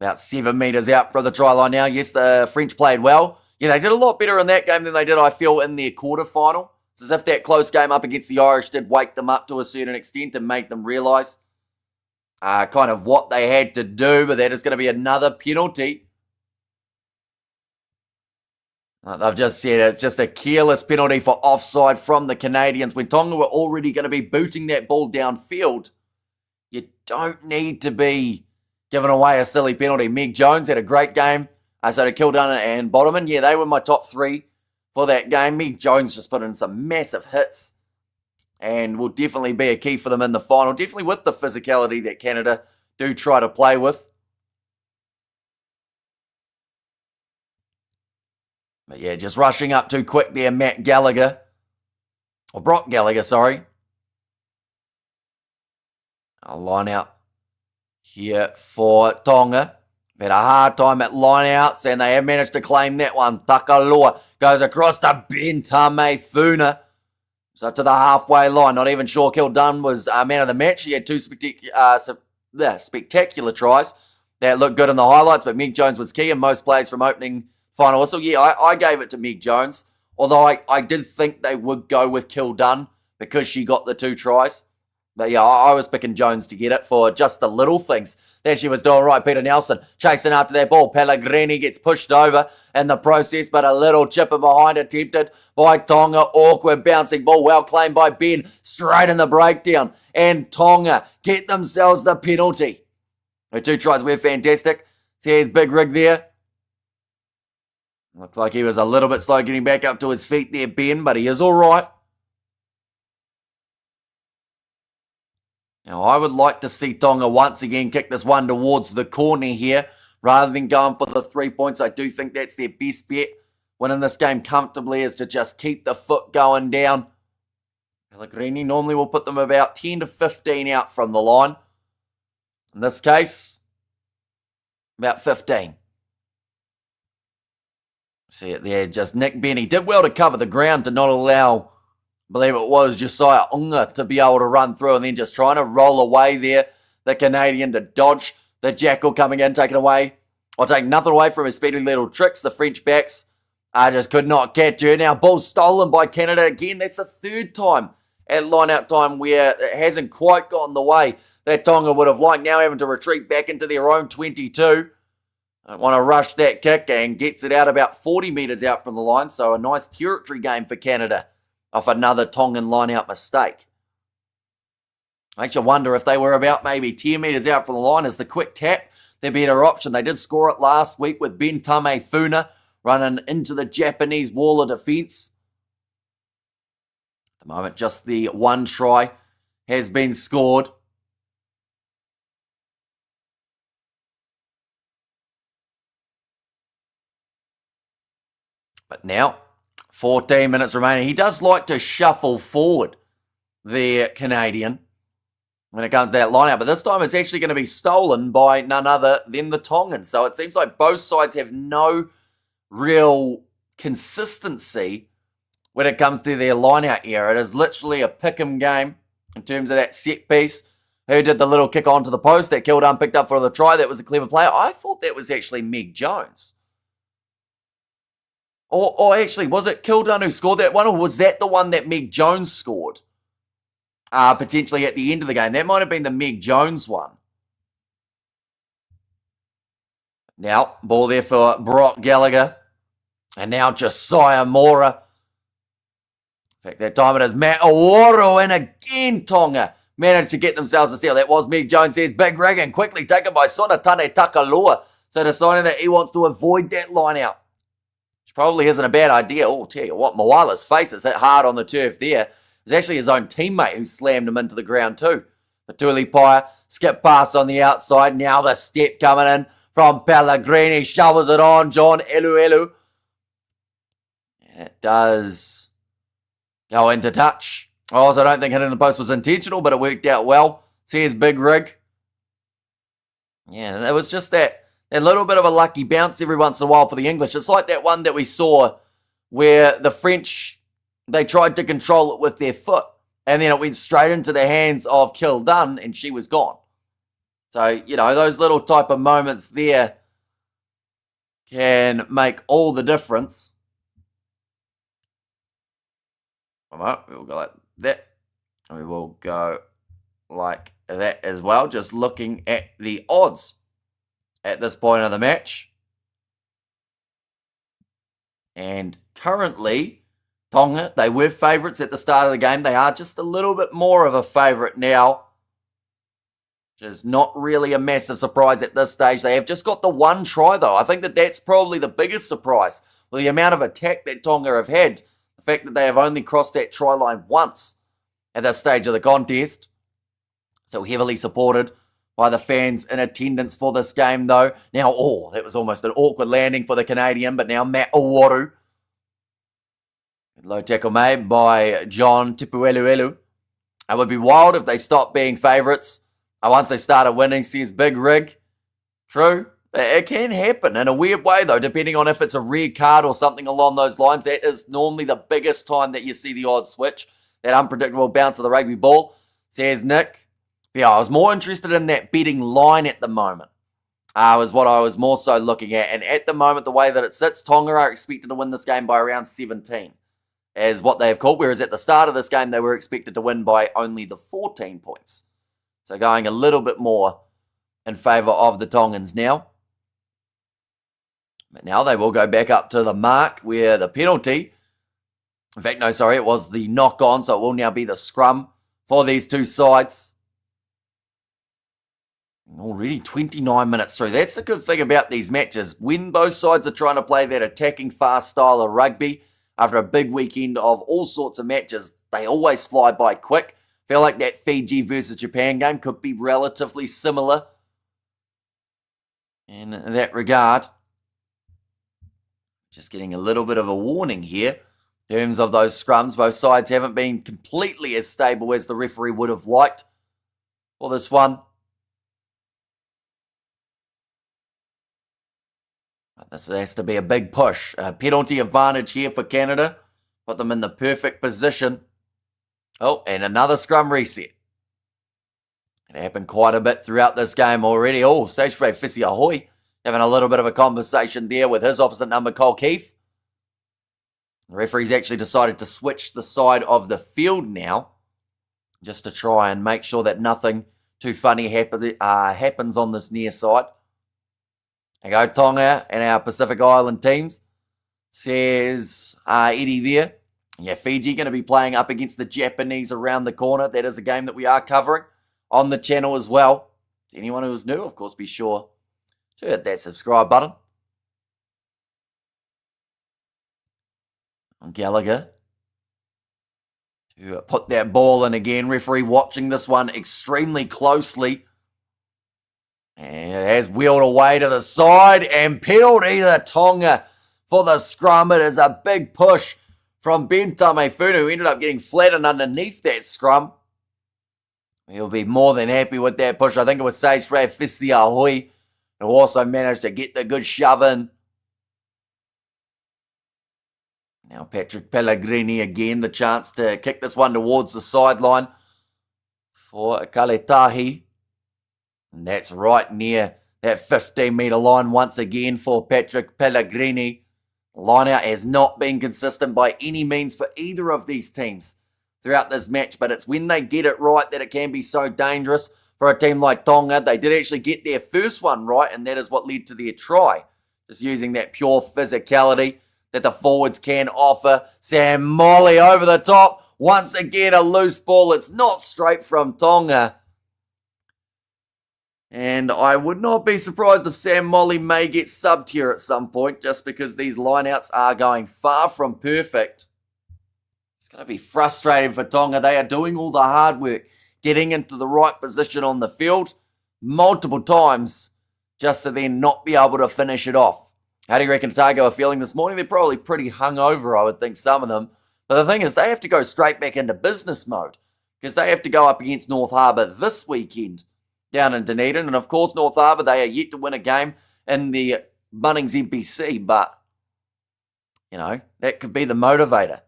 about 7 metres out from the try line now. Yes, the French played well. Yeah, they did a lot better in that game than they did, I feel, in their quarterfinal. It's as if that close game up against the Irish did wake them up to a certain extent and make them realise kind of what they had to do, but that is going to be another penalty. They've just said it's just a careless penalty for offside from the Canadians. When Tonga were already going to be booting that ball downfield, you don't need to be giving away a silly penalty. Meg Jones had a great game. So to Kildunn and Bottoman, yeah, they were my top 3 for that game. Meg Jones just put in some massive hits and will definitely be a key for them in the final. Definitely with the physicality that Canada do try to play with. But yeah, just rushing up too quick there, Matt Gallagher. Or Brock Gallagher, sorry. I'll line out here for Tonga. Had a hard time at lineouts, and they have managed to claim that one. Takaloa goes across to Bentame Funa. So to the halfway line. Not even sure Kildunn was man of the match. He had 2 spectacular tries that looked good in the highlights, but Meg Jones was key in most plays from opening final whistle. Yeah, I gave it to Meg Jones, although I did think they would go with Kildunn because she got the 2 tries. But yeah, I was picking Jones to get it for just the little things that she was doing right. Peter Nelson chasing after that ball. Pellegrini gets pushed over in the process, but a little chip in behind attempted by Tonga. Awkward bouncing ball, well claimed by Ben, straight in the breakdown. And Tonga get themselves the penalty. The 2 tries were fantastic. See his Big Rig there. Looked like he was a little bit slow getting back up to his feet there, Ben, but he is all right. Now, I would like to see Tonga once again kick this one towards the corner here rather than going for the 3 points. I do think that's their best bet. Winning this game comfortably is to just keep the foot going down. Pellegrini normally will put them about 10 to 15 out from the line. In this case, about 15. See it there, just Nick Benny did well to cover the ground to not allow, I believe it was Josiah Unga, to be able to run through, and then just trying to roll away there. The Canadian to dodge the Jackal coming in, taking away, or take nothing away from his speedy little tricks. The French backs just could not catch her. Now, ball stolen by Canada again. That's the 3rd time at line-out time where it hasn't quite gotten the way that Tonga would have liked. Now having to retreat back into their own 22. Don't want to rush that kick, and gets it out about 40 metres out from the line. So a nice territory game for Canada off another Tongan line-out mistake. Makes you wonder if they were about maybe 10 metres out from the line as the quick tap, their better option. They did score it last week with Bentame Funa running into the Japanese wall of defence. At the moment, just the 1 try has been scored. But now, 14 minutes remaining. He does like to shuffle forward, the Canadian. when it comes to that lineout. But this time it's actually going to be stolen by none other than the Tongans. So it seems like both sides have no real consistency when it comes to their lineout here. It is literally a pick-em game in terms of that set piece. Who did the little kick onto the post that Kildun picked up for the try? That was a clever player. I thought that was actually Meg Jones. Or actually, was it Kildun who scored that one? Or was that the one that Meg Jones scored? Potentially at the end of the game. That might have been the Meg Jones one. Now, ball there for Brock Gallagher. And now Josiah Mora. In fact, that time it is Matt Oworo. And again, Tonga managed to get themselves a steal. That was Meg Jones. There's Big Rig and quickly taken by Sonatane Takalua. So deciding that he wants to avoid that line out. Which probably isn't a bad idea. Oh, tell you what, Moala's face is hit hard on the turf there. It's actually his own teammate who slammed him into the ground too. The Tulipaia skip pass on the outside. Now the step coming in from Pellegrini. Shovels it on. John Elu. And it does go into touch. I also don't think hitting the post was intentional, but it worked out well. See his Big Rig. Yeah, and it was just that little bit of a lucky bounce every once in a while for the English. It's like that one that we saw where the French, they tried to control it with their foot. And then it went straight into the hands of Kildun and she was gone. So, you know, those little type of moments there can make all the difference. We'll go like that. And we will go like that as well. Just looking at the odds at this point of the match. And currently, Tonga, they were favourites at the start of the game. They are just a little bit more of a favourite now. Which is not really a massive surprise at this stage. They have just got the one try, though. I think that that's probably the biggest surprise. With the amount of attack that Tonga have had. The fact that they have only crossed that try line once at this stage of the contest. Still heavily supported by the fans in attendance for this game, though. Now, that was almost an awkward landing for the Canadian, but now Matt Owaru. Low tackle made by John Tipueluelu. It would be wild if they stopped being favourites. Once they started winning, says Big Rig. True. It can happen in a weird way, though, depending on if it's a red card or something along those lines. That is normally the biggest time that you see the odds switch. That unpredictable bounce of the rugby ball, says Nick. Yeah, I was more interested in that betting line at the moment. Was what I was more so looking at. And at the moment, the way that it sits, Tonga are expected to win this game by around 17. As what they have called. Whereas at the start of this game, they were expected to win by only the 14 points. So going a little bit more in favour of the Tongans now. But now they will go back up to the mark where the penalty, in fact, no, sorry, it was the knock-on, so it will now be the scrum for these two sides. Already 29 minutes through. That's the good thing about these matches. When both sides are trying to play that attacking fast style of rugby, after a big weekend of all sorts of matches, they always fly by quick. Feel like that Fiji versus Japan game could be relatively similar in that regard. Just getting a little bit of a warning here in terms of those scrums. Both sides haven't been completely as stable as the referee would have liked for this one. But this has to be a big push. A penalty advantage here for Canada. Put them in the perfect position. Oh, and another scrum reset. It happened quite a bit throughout this game already. Oh, Stage-Frey Fisi Ahoy having a little bit of a conversation there with his opposite number, Cole Keefe. The referee's actually decided to switch the side of the field now, just to try and make sure that nothing too funny happens on this near side. There go Tonga and our Pacific Island teams, says Eddie there. Yeah, Fiji going to be playing up against the Japanese around the corner. That is a game that we are covering on the channel as well. Anyone who is new, of course, be sure to hit that subscribe button. Gallagher to put that ball in again. Referee watching this one extremely closely. And it has wheeled away to the side. And penalty to Tonga for the scrum. It is a big push from Ben Tamefunu, who ended up getting flattened underneath that scrum. He'll be more than happy with that push. I think it was Sage Fisiahui who also managed to get the good shove in. Now Patrick Pellegrini again, the chance to kick this one towards the sideline for Ikale Tahi. And that's right near that 15-metre line once again for Patrick Pellegrini. The line-out has not been consistent by any means for either of these teams throughout this match, but it's when they get it right that it can be so dangerous for a team like Tonga. They did actually get their first one right, and that is what led to their try. Just using that pure physicality that the forwards can offer. Sam Molly over the top. Once again, a loose ball. It's not straight from Tonga. And I would not be surprised if Sam Molly may get subbed here at some point, just because these lineouts are going far from perfect. It's going to be frustrating for Tonga. They are doing all the hard work, getting into the right position on the field multiple times, just to then not be able to finish it off. How do you reckon Otago are feeling this morning? They're probably pretty hungover, I would think, some of them. But the thing is, they have to go straight back into business mode, because they have to go up against North Harbour this weekend down in Dunedin. And of course, North Harbour, they are yet to win a game in the Bunnings NPC, but, you know, that could be the motivator.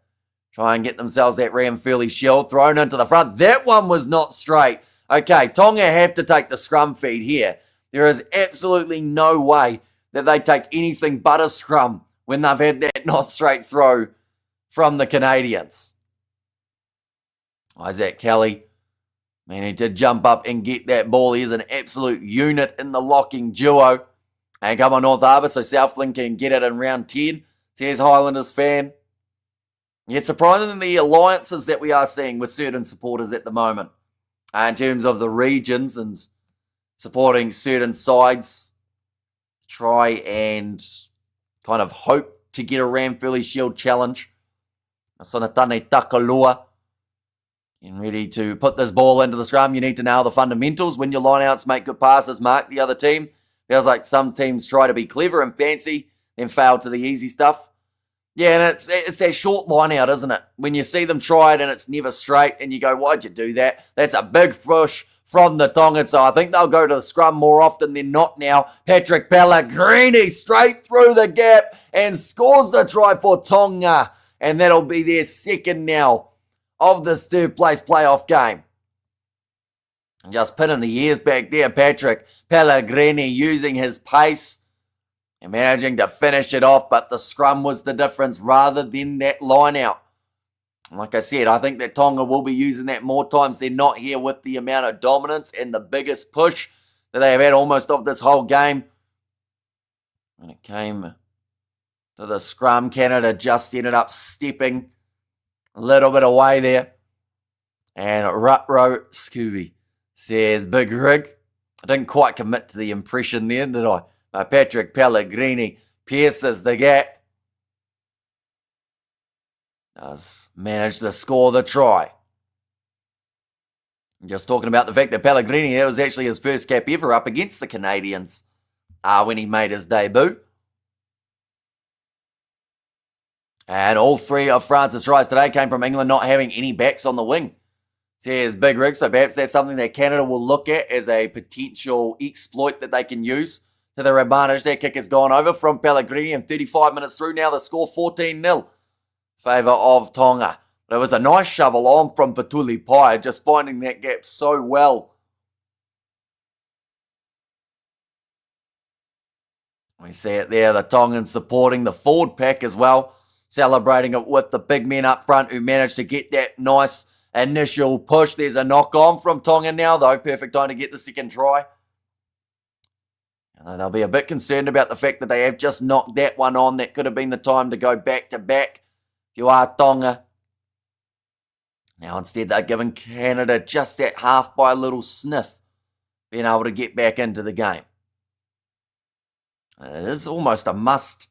Try and get themselves that Ramfurly shield thrown into the front. That one was not straight. Okay, Tonga have to take the scrum feed here. There is absolutely no way that they take anything but a scrum when they've had that not straight throw from the Canadians. Isaac Kelly, man, he did jump up and get that ball. He is an absolute unit in the locking duo. And come on, North Harbour, so Southland can get it in round 10. Says Highlanders fan. Yet surprising the alliances that we are seeing with certain supporters at the moment. In terms of the regions and supporting certain sides. Try and kind of hope to get a Ramfurly Shield challenge. Sonatane Takalua. And ready to put this ball into the scrum. You need to nail the fundamentals. When your lineouts make good passes, mark the other team. Feels like some teams try to be clever and fancy, then fail to the easy stuff. Yeah, and it's that short line out, isn't it? When you see them try it and it's never straight and you go, why'd you do that? That's a big push from the Tongans. So I think they'll go to the scrum more often than not now. Patrick Pellegrini straight through the gap and scores the try for Tonga. And that'll be their second now of this third place playoff game. And just pinning the ears back there, Patrick Pellegrini using his pace and managing to finish it off, but the scrum was the difference rather than that line out. And like I said, I think that Tonga will be using that more times than not here with the amount of dominance and the biggest push that they have had almost of this whole game. When it came to the scrum, Canada just ended up stepping a little bit away there. And Rutro Scooby says, Big Rig. I didn't quite commit to the impression there, did I? Patrick Pellegrini pierces the gap. Does manage to score the try. Just talking about the fact that Pellegrini, that was actually his first cap ever up against the Canadians when he made his debut. And all three of France's tries today came from England not having any backs on the wing. Says Big Rig, so perhaps that's something that Canada will look at as a potential exploit that they can use to their advantage. That kick has gone over from Pellegrini and 35 minutes through. Now the score 14-0. Favour of Tonga. But it was a nice shovel on from Vituli Pai, just finding that gap so well. We see it there, the Tongans supporting the forward pack as well, celebrating it with the big men up front who managed to get that nice initial push. There's a knock on from Tonga now, though. Perfect time to get the second try. They'll be a bit concerned about the fact that they have just knocked that one on. That could have been the time to go back to back. If you are Tonga. Now instead they're giving Canada just that half by a little sniff, being able to get back into the game. And it is almost a must,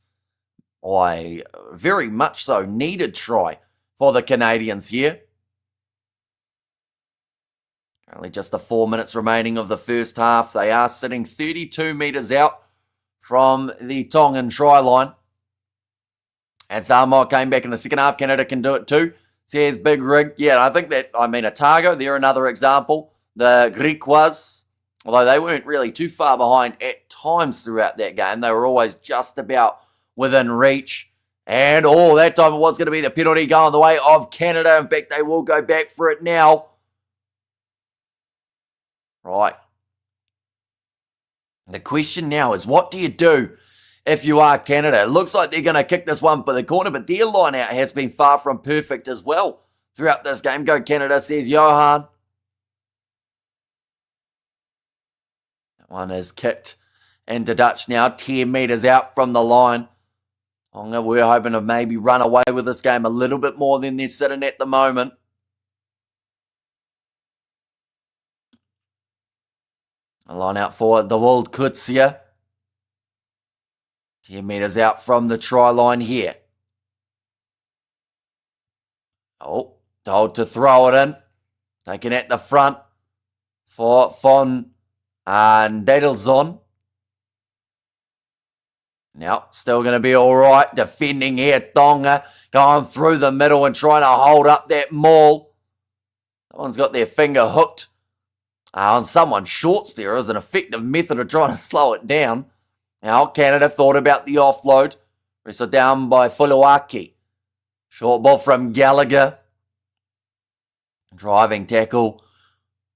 or a very much so needed try for the Canadians here. Only just the 4 minutes remaining of the first half. They are sitting 32 metres out from the Tongan try line. And Samoa came back in the second half. Canada can do it too. Says Big Rig. Yeah, I think that, Otago, they're another example. the Griquas, although they weren't really too far behind at times throughout that game. They were always just about within reach. And, that time it was going to be the penalty going the way of Canada. In fact, they will go back for it now. Right. The question now is, what do you do if you are Canada? It looks like they're going to kick this one for the corner, but their line out has been far from perfect as well throughout this game. Go Canada, says Johan. That one is kicked into Dutch now, 10 metres out from the line. We're hoping to maybe run away with this game a little bit more than they're sitting at the moment. A line out for the World Kutsia. 10 metres out from the try line here. Told to throw it in. Taken at the front for Von Dadelson. Now, still going to be all right. Defending here, Tonga. Going through the middle and trying to hold up that maul. Someone's got their finger hooked on someone's shorts there as an effective method of trying to slow it down. Now, Canada thought about the offload. Wrestled down by Fuluaki. Short ball from Gallagher. Driving tackle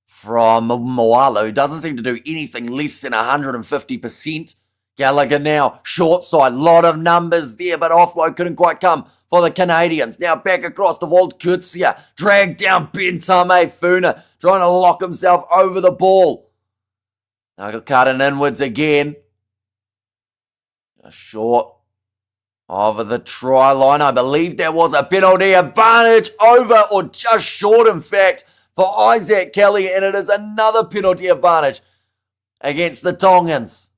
from Moalo, who doesn't seem to do anything less than 150%. Gallagher now, short side, lot of numbers there, but offload couldn't quite come for the Canadians. Now back across the World Kutsia, dragged down Bentame Funa, trying to lock himself over the ball. Now cutting inwards again. Just short over the try line. I believe there was a penalty advantage over, or just short in fact, for Isaac Kelly, and it is another penalty advantage against the Tongans.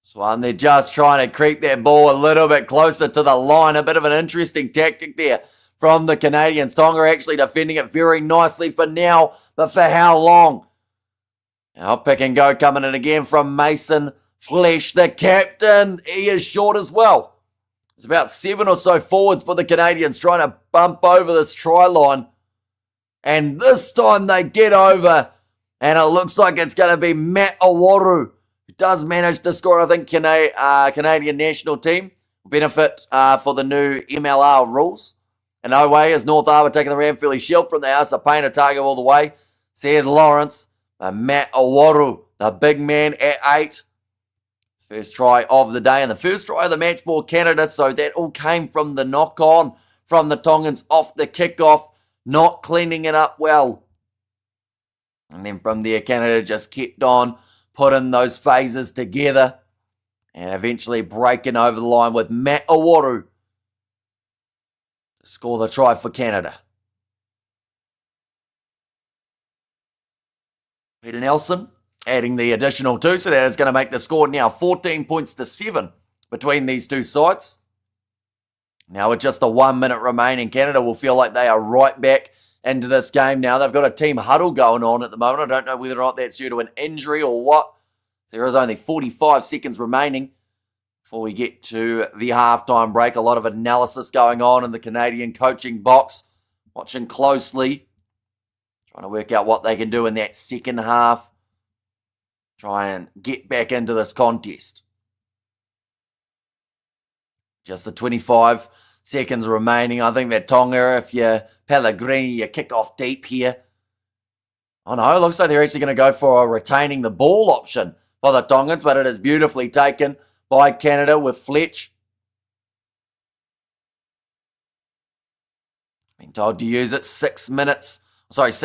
This one, they're just trying to creep that ball a little bit closer to the line. A bit of an interesting tactic there from the Canadians. Tonga actually defending it very nicely for now, but for how long? Now pick and go coming in again from Mason Flesh, the captain. He is short as well. There's about 7 or so forwards for the Canadians trying to bump over this try line. And this time they get over, and it looks like it's going to be Matt Awaru, who does manage to score. I think Canadian national team will benefit for the new MLR rules. And no way is North Harbour taking the Ranfurly Shield from the house. A painter target all the way, says Lawrence. Matt Awaru, the big man at 8. First try of the day and the first try of the match for Canada. So that all came from the knock-on from the Tongans off the kickoff, not cleaning it up well. And then from there, Canada just kept on putting those phases together and eventually breaking over the line with Matt Awaru to score the try for Canada. Peter Nelson adding the additional 2, so that is going to make the score now 14 points to 7 between these two sides. Now with just the 1 minute remaining, Canada will feel like they are right back into this game now. They've got a team huddle going on at the moment. I don't know whether or not that's due to an injury or what. There is only 45 seconds remaining before we get to the halftime break. A lot of analysis going on in the Canadian coaching box. Watching closely. Trying to work out what they can do in that second half. Try and get back into this contest. Just the 25 seconds remaining. I think that Tonga, if you're Pellegrini, you kick off deep here. Oh no, it looks like they're actually going to go for a retaining the ball option for the Tongans, but it is beautifully taken by Canada with Fletch. Being told to use it. 6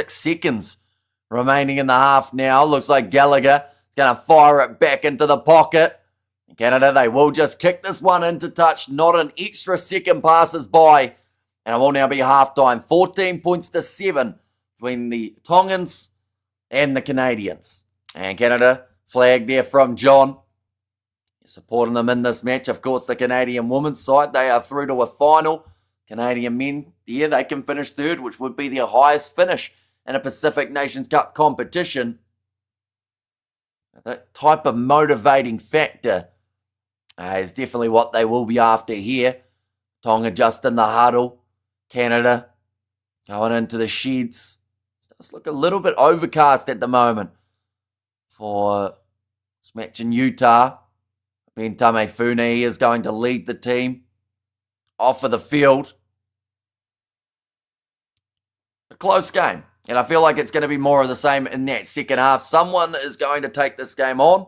seconds remaining in the half now. Looks like Gallagher is going to fire it back into the pocket. In Canada, they will just kick this one into touch. Not an extra second passes by. And it will now be halftime. 14 points to 7 between the Tongans and the Canadians. And Canada, flag there from John. Supporting them in this match. Of course, the Canadian women's side, they are through to a final. Canadian men, yeah, they can finish third, which would be their highest finish in a Pacific Nations Cup competition. That type of motivating factor is definitely what they will be after here. Tonga just in the huddle. Canada going into the sheds. It's look a little bit overcast at the moment for this match in Utah. Bentame Fune is going to lead the team off of the field. A close game. And I feel like it's going to be more of the same in that second half. Someone is going to take this game on.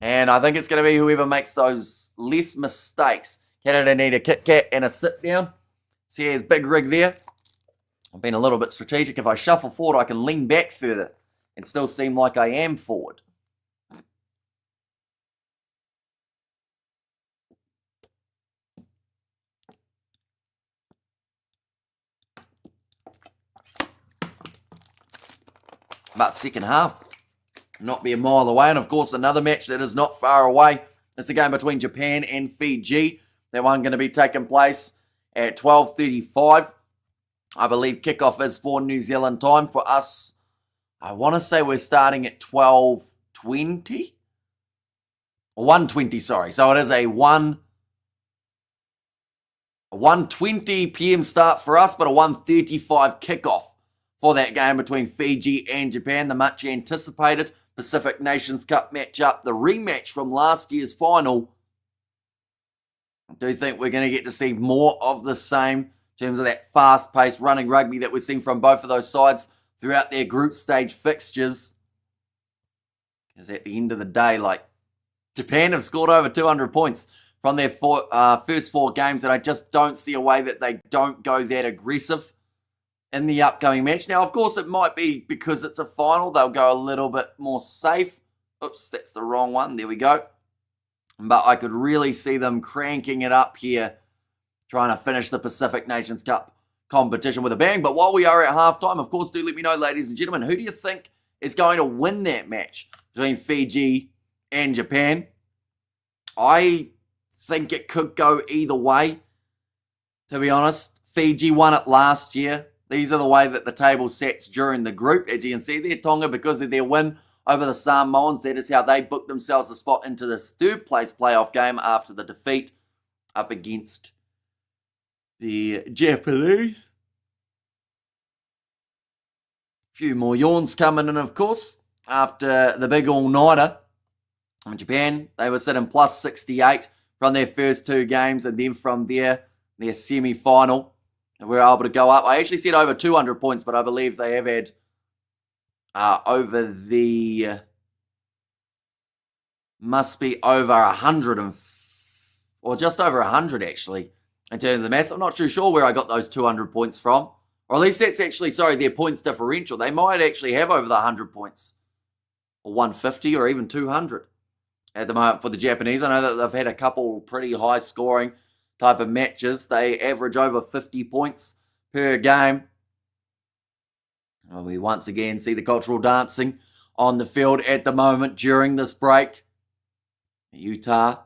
And I think it's going to be whoever makes those less mistakes. Canada need a Kit Kat and a sit down. See, there's big rig there. I've been a little bit strategic. If I shuffle forward, I can lean back further and still seem like I am forward. But second half, not be a mile away. And of course, another match that is not far away. It's the game between Japan and Fiji. That one going to be taking place at 12:35. I believe kickoff is for New Zealand time. For us, I want to say we're starting at 12:20. 1:20, sorry. So it is a 1:20 p.m. start for us, but a 1:35 kickoff for that game between Fiji and Japan. The much anticipated Pacific Nations Cup matchup, the rematch from last year's final. I do think we're going to get to see more of the same in terms of that fast-paced running rugby that we've seen from both of those sides throughout their group stage fixtures. Because at the end of the day, Japan have scored over 200 points from their first 4 games, and I just don't see a way that they don't go that aggressive in the upcoming match. Now, of course, it might be because it's a final. They'll go a little bit more safe. Oops, that's the wrong one. There we go. But I could really see them cranking it up here, trying to finish the Pacific Nations Cup competition with a bang. But while we are at halftime, of course, do let me know, ladies and gentlemen, who do you think is going to win that match between Fiji and Japan? I think it could go either way, to be honest. Fiji won it last year. These are the way that the table sets during the group. As you can see there, Tonga, because of their win over the Samoans, that is how they booked themselves a spot into this third place playoff game after the defeat up against the Japanese. A few more yawns coming in, of course, after the big all-nighter. In Japan, they were sitting plus 68 from their first 2 games, and then from there, their semi-final, and we were able to go up. I actually said over 200 points, but I believe they have had must be over 100 or just over 100 actually in terms of the maths. I'm not too sure where I got those 200 points from, or at least that's actually, their points differential. They might actually have over the 100 points, or 150 or even 200 at the moment for the Japanese. I know that they've had a couple pretty high scoring type of matches. They average over 50 points per game. We once again see the cultural dancing on the field at the moment during this break. Utah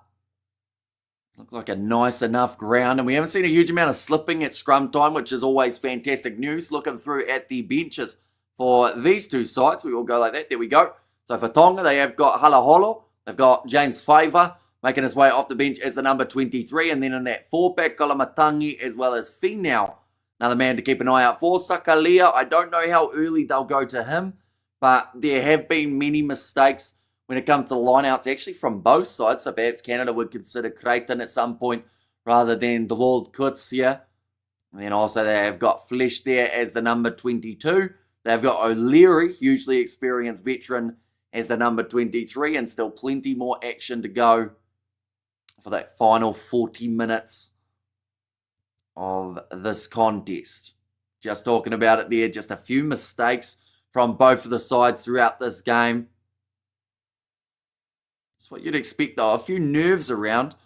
look like a nice enough ground, and we haven't seen a huge amount of slipping at scrum time, which is always fantastic news. Looking through at the benches for these 2 sides, we will go like that. There we go. So for Tonga, they have got Halaholo. They've got James Favour making his way off the bench as the number 23, and then in that 4-pack, Kolamatangi as well as Finau. Another man to keep an eye out for. Sakalia, I don't know how early they'll go to him, but there have been many mistakes when it comes to the lineouts, actually from both sides. So perhaps Canada would consider Creighton at some point rather than DeWald Kutsia. And then also they have got Flesh there as the number 22. They've got O'Leary, hugely experienced veteran, as the number 23, and still plenty more action to go for that final 40 minutes of this contest. Just talking about it there, just a few mistakes from both of the sides throughout this game. That's what you'd expect though, a few nerves around. At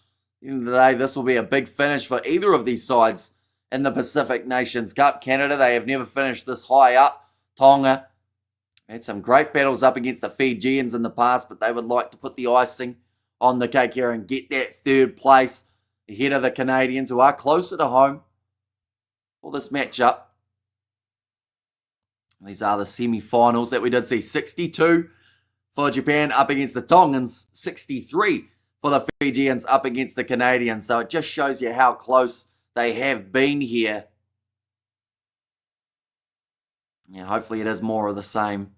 the end of the day, this will be a big finish for either of these sides in the Pacific Nations Cup. Canada, they have never finished this high up. Tonga had some great battles up against the Fijians in the past, but they would like to put the icing on the cake here and get that 3rd place ahead of the Canadians, who are closer to home for this matchup. These are the semi-finals that we did see. 62 for Japan up against the Tongans, 63 for the Fijians up against the Canadians. So it just shows you how close they have been here. Yeah, hopefully it is more of the same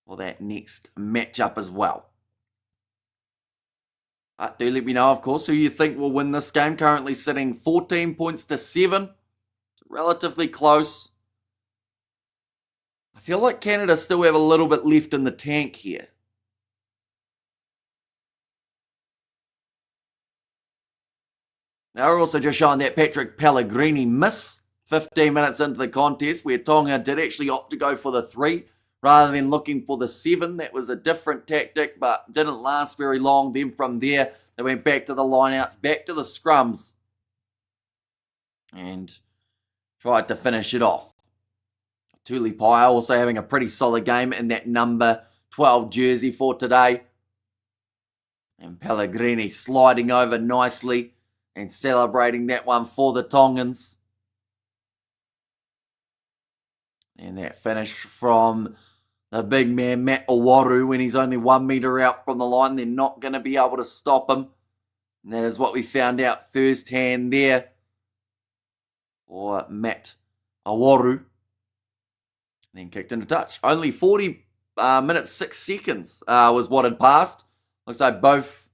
for that next matchup as well. Do let me know, of course, who you think will win this game. Currently sitting 14 points to 7. Relatively close. I feel like Canada still have a little bit left in the tank here. Now we're also just showing that Patrick Pellegrini miss 15 minutes into the contest, where Tonga did actually opt to go for the 3 rather than looking for the 7. That was a different tactic, but didn't last very long. Then from there, they went back to the lineouts, back to the scrums, and tried to finish it off. Tulipai also having a pretty solid game in that number 12 jersey for today. And Pellegrini sliding over nicely and celebrating that one for the Tongans. And that finish from the big man, Matt Owaru, when he's only 1 metre out from the line. They're not going to be able to stop him. And that is what we found out firsthand there for Matt Owaru. Then kicked into touch. Only 40 minutes, 6 seconds was what had passed. Looks like both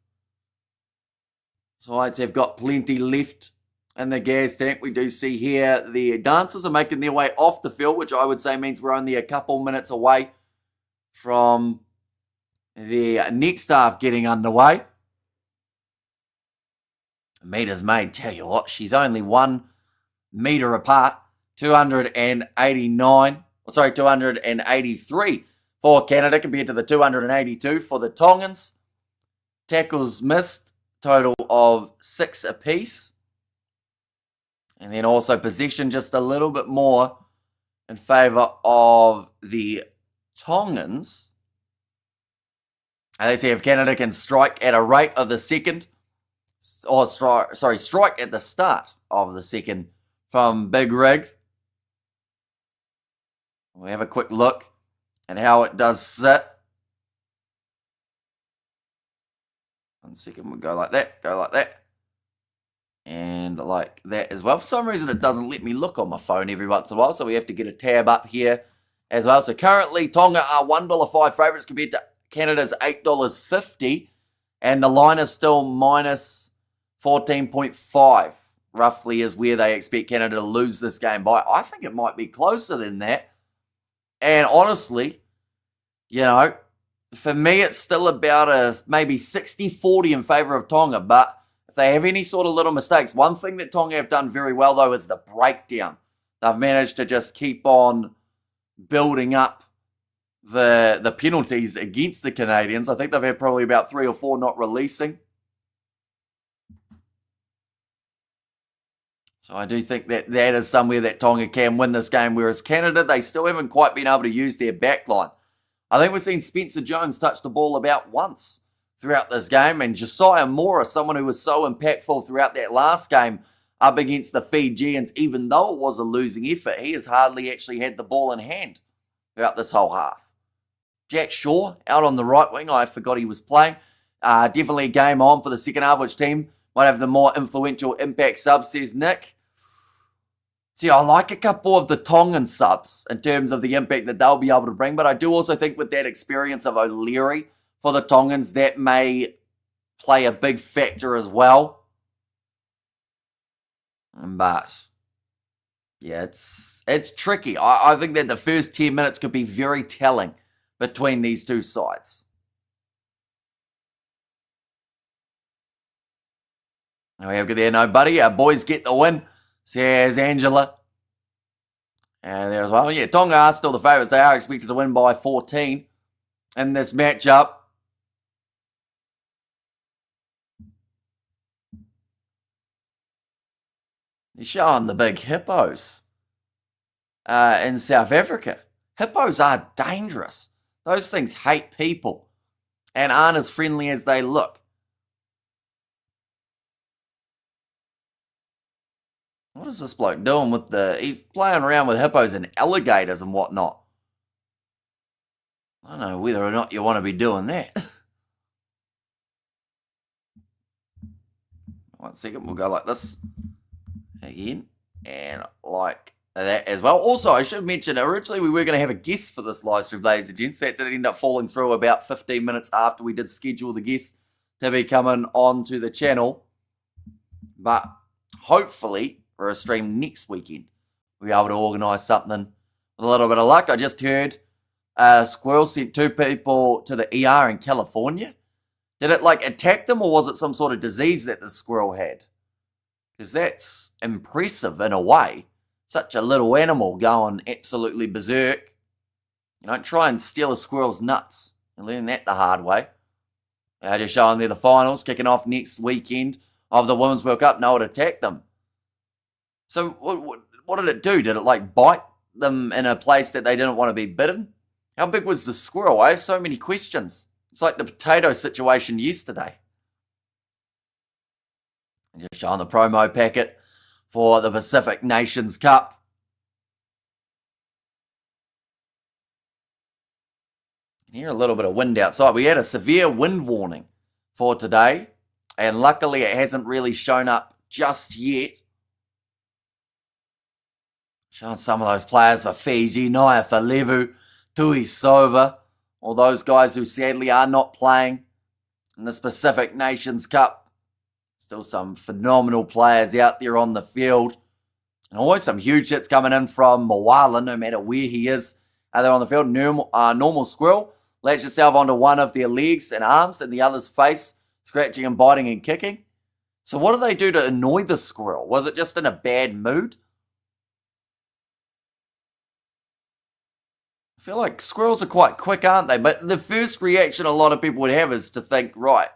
sides have got plenty left in the gas tank. We do see here the dancers are making their way off the field, which I would say means we're only a couple minutes away from the next half getting underway. Meters made, tell you what, she's only 1 metre apart. 283 for Canada compared to the 282 for the Tongans. Tackles missed, total of 6 apiece. And then also possession just a little bit more in favour of the Tongans. And let's see if Canada can strike at a rate of the second. Strike at the start of the second from Big Rig. We have a quick look at how it does sit. 1 second, we'll go like that, and like that as well. For some reason, it doesn't let me look on my phone every once in a while, so we have to get a tab up here as well. So currently, Tonga are $1.05 favourites compared to Canada's $8.50, and the line is still minus 14.5, roughly, is where they expect Canada to lose this game by. I think it might be closer than that. And honestly, for me, it's still about a maybe 60-40 in favour of Tonga. But if they have any sort of little mistakes, one thing that Tonga have done very well, though, is the breakdown. They've managed to just keep on building up the penalties against the Canadians. I think they've had probably about 3 or 4 not releasing. So I do think that is somewhere that Tonga can win this game, whereas Canada, they still haven't quite been able to use their backline. I think we've seen Spencer Jones touch the ball about once throughout this game, and Josiah Mora, someone who was so impactful throughout that last game up against the Fijians, even though it was a losing effort, he has hardly actually had the ball in hand throughout this whole half. Jack Shaw out on the right wing, I forgot he was playing. Definitely a game on for the second half, which team might have the more influential impact subs, says Nick. See, I like a couple of the Tongan subs in terms of the impact that they'll be able to bring, but I do also think with that experience of O'Leary for the Tongans, that may play a big factor as well. But, yeah, it's tricky. I think that the first 10 minutes could be very telling between these two sides. We have good there, no buddy. Our boys get the win, says Angela. And there as well. Yeah, Tonga are still the favourites. They are expected to win by 14 in this matchup. They're showing the big hippos in South Africa. Hippos are dangerous. Those things hate people and aren't as friendly as they look. What is this bloke doing with he's playing around with hippos and alligators and whatnot. I don't know whether or not you want to be doing that. 1 second, we'll go like this again, and like that as well. Also, I should mention, originally we were going to have a guest for this live stream, ladies and gents. That did end up falling through about 15 minutes after we did schedule the guest to be coming onto the channel. But hopefully, for a stream next weekend, we'll be able to organise something with a little bit of luck. I just heard a squirrel sent 2 people to the ER in California. Did it attack them, or was it some sort of disease that the squirrel had? Because that's impressive in a way. Such a little animal going absolutely berserk. You don't try and steal a squirrel's nuts. You learn that the hard way. Just showing there the finals, kicking off next weekend of the Women's World Cup. No, it attacked them. So what did it do? Did it bite them in a place that they didn't want to be bitten? How big was the squirrel? I have so many questions. It's like the potato situation yesterday. Just showing the promo packet for the Pacific Nations Cup. You can hear a little bit of wind outside. We had a severe wind warning for today, and luckily it hasn't really shown up just yet. Showing some of those players for Fiji, Naya Falevu, Tui Sova, all those guys who sadly are not playing in this Pacific Nations Cup. Still some phenomenal players out there on the field. And always some huge hits coming in from Moala, no matter where he is. They're on the field. Normal squirrel latch yourself onto one of their legs and arms and the other's face, scratching and biting and kicking. So what do they do to annoy the squirrel? Was it just in a bad mood? I feel like squirrels are quite quick, aren't they? But the first reaction a lot of people would have is to think, right,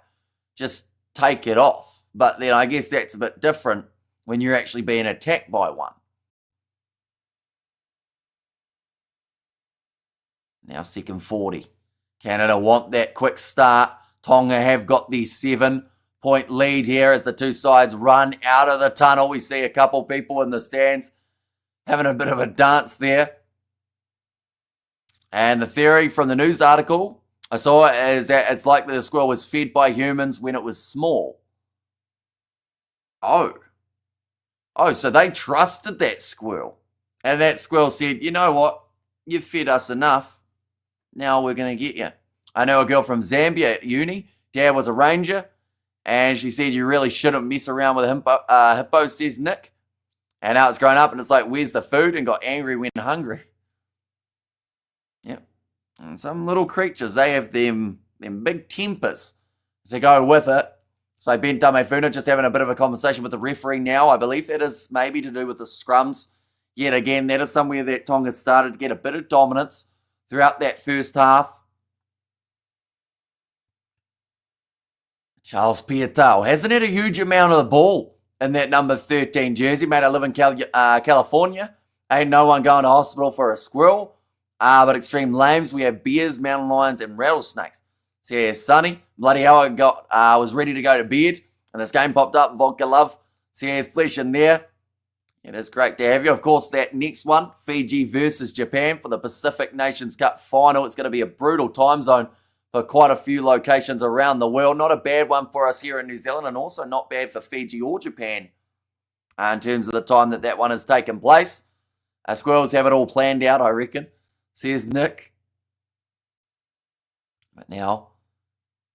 just take it off. But then I guess that's a bit different when you're actually being attacked by one. Now second 40. Canada want that quick start. Tonga have got the 7-point lead here as the two sides run out of the tunnel. We see a couple people in the stands having a bit of a dance there. And the theory from the news article I saw is that it's likely the squirrel was fed by humans when it was small. Oh, so they trusted that squirrel. And that squirrel said, you know what? You've fed us enough. Now we're going to get you. I know a girl from Zambia at uni. Dad was a ranger. And she said, you really shouldn't mess around with hippos, says Nick. And now it's grown up and it's like, where's the food? And got angry when hungry. Yep. And some little creatures, they have them big tempers to go with it. So Ben Tamefuna just having a bit of a conversation with the referee now. I believe it is maybe to do with the scrums. Yet again, that is somewhere that Tonga started to get a bit of dominance throughout that first half. Charles Piutau hasn't had a huge amount of the ball in that number 13 jersey. Mate, I live in California. Ain't no one going to hospital for a squirrel. But extreme lames, we have bears, mountain lions, and rattlesnakes. So yeah, Sonny, bloody hell, I was ready to go to bed, and this game popped up, Vodka Love. So yeah, flesh in there. It is great to have you. Of course, that next one, Fiji versus Japan for the Pacific Nations Cup final. It's going to be a brutal time zone for quite a few locations around the world. Not a bad one for us here in New Zealand, and also not bad for Fiji or Japan in terms of the time that one has taken place. Squirrels have it all planned out, I reckon, says Nick. But now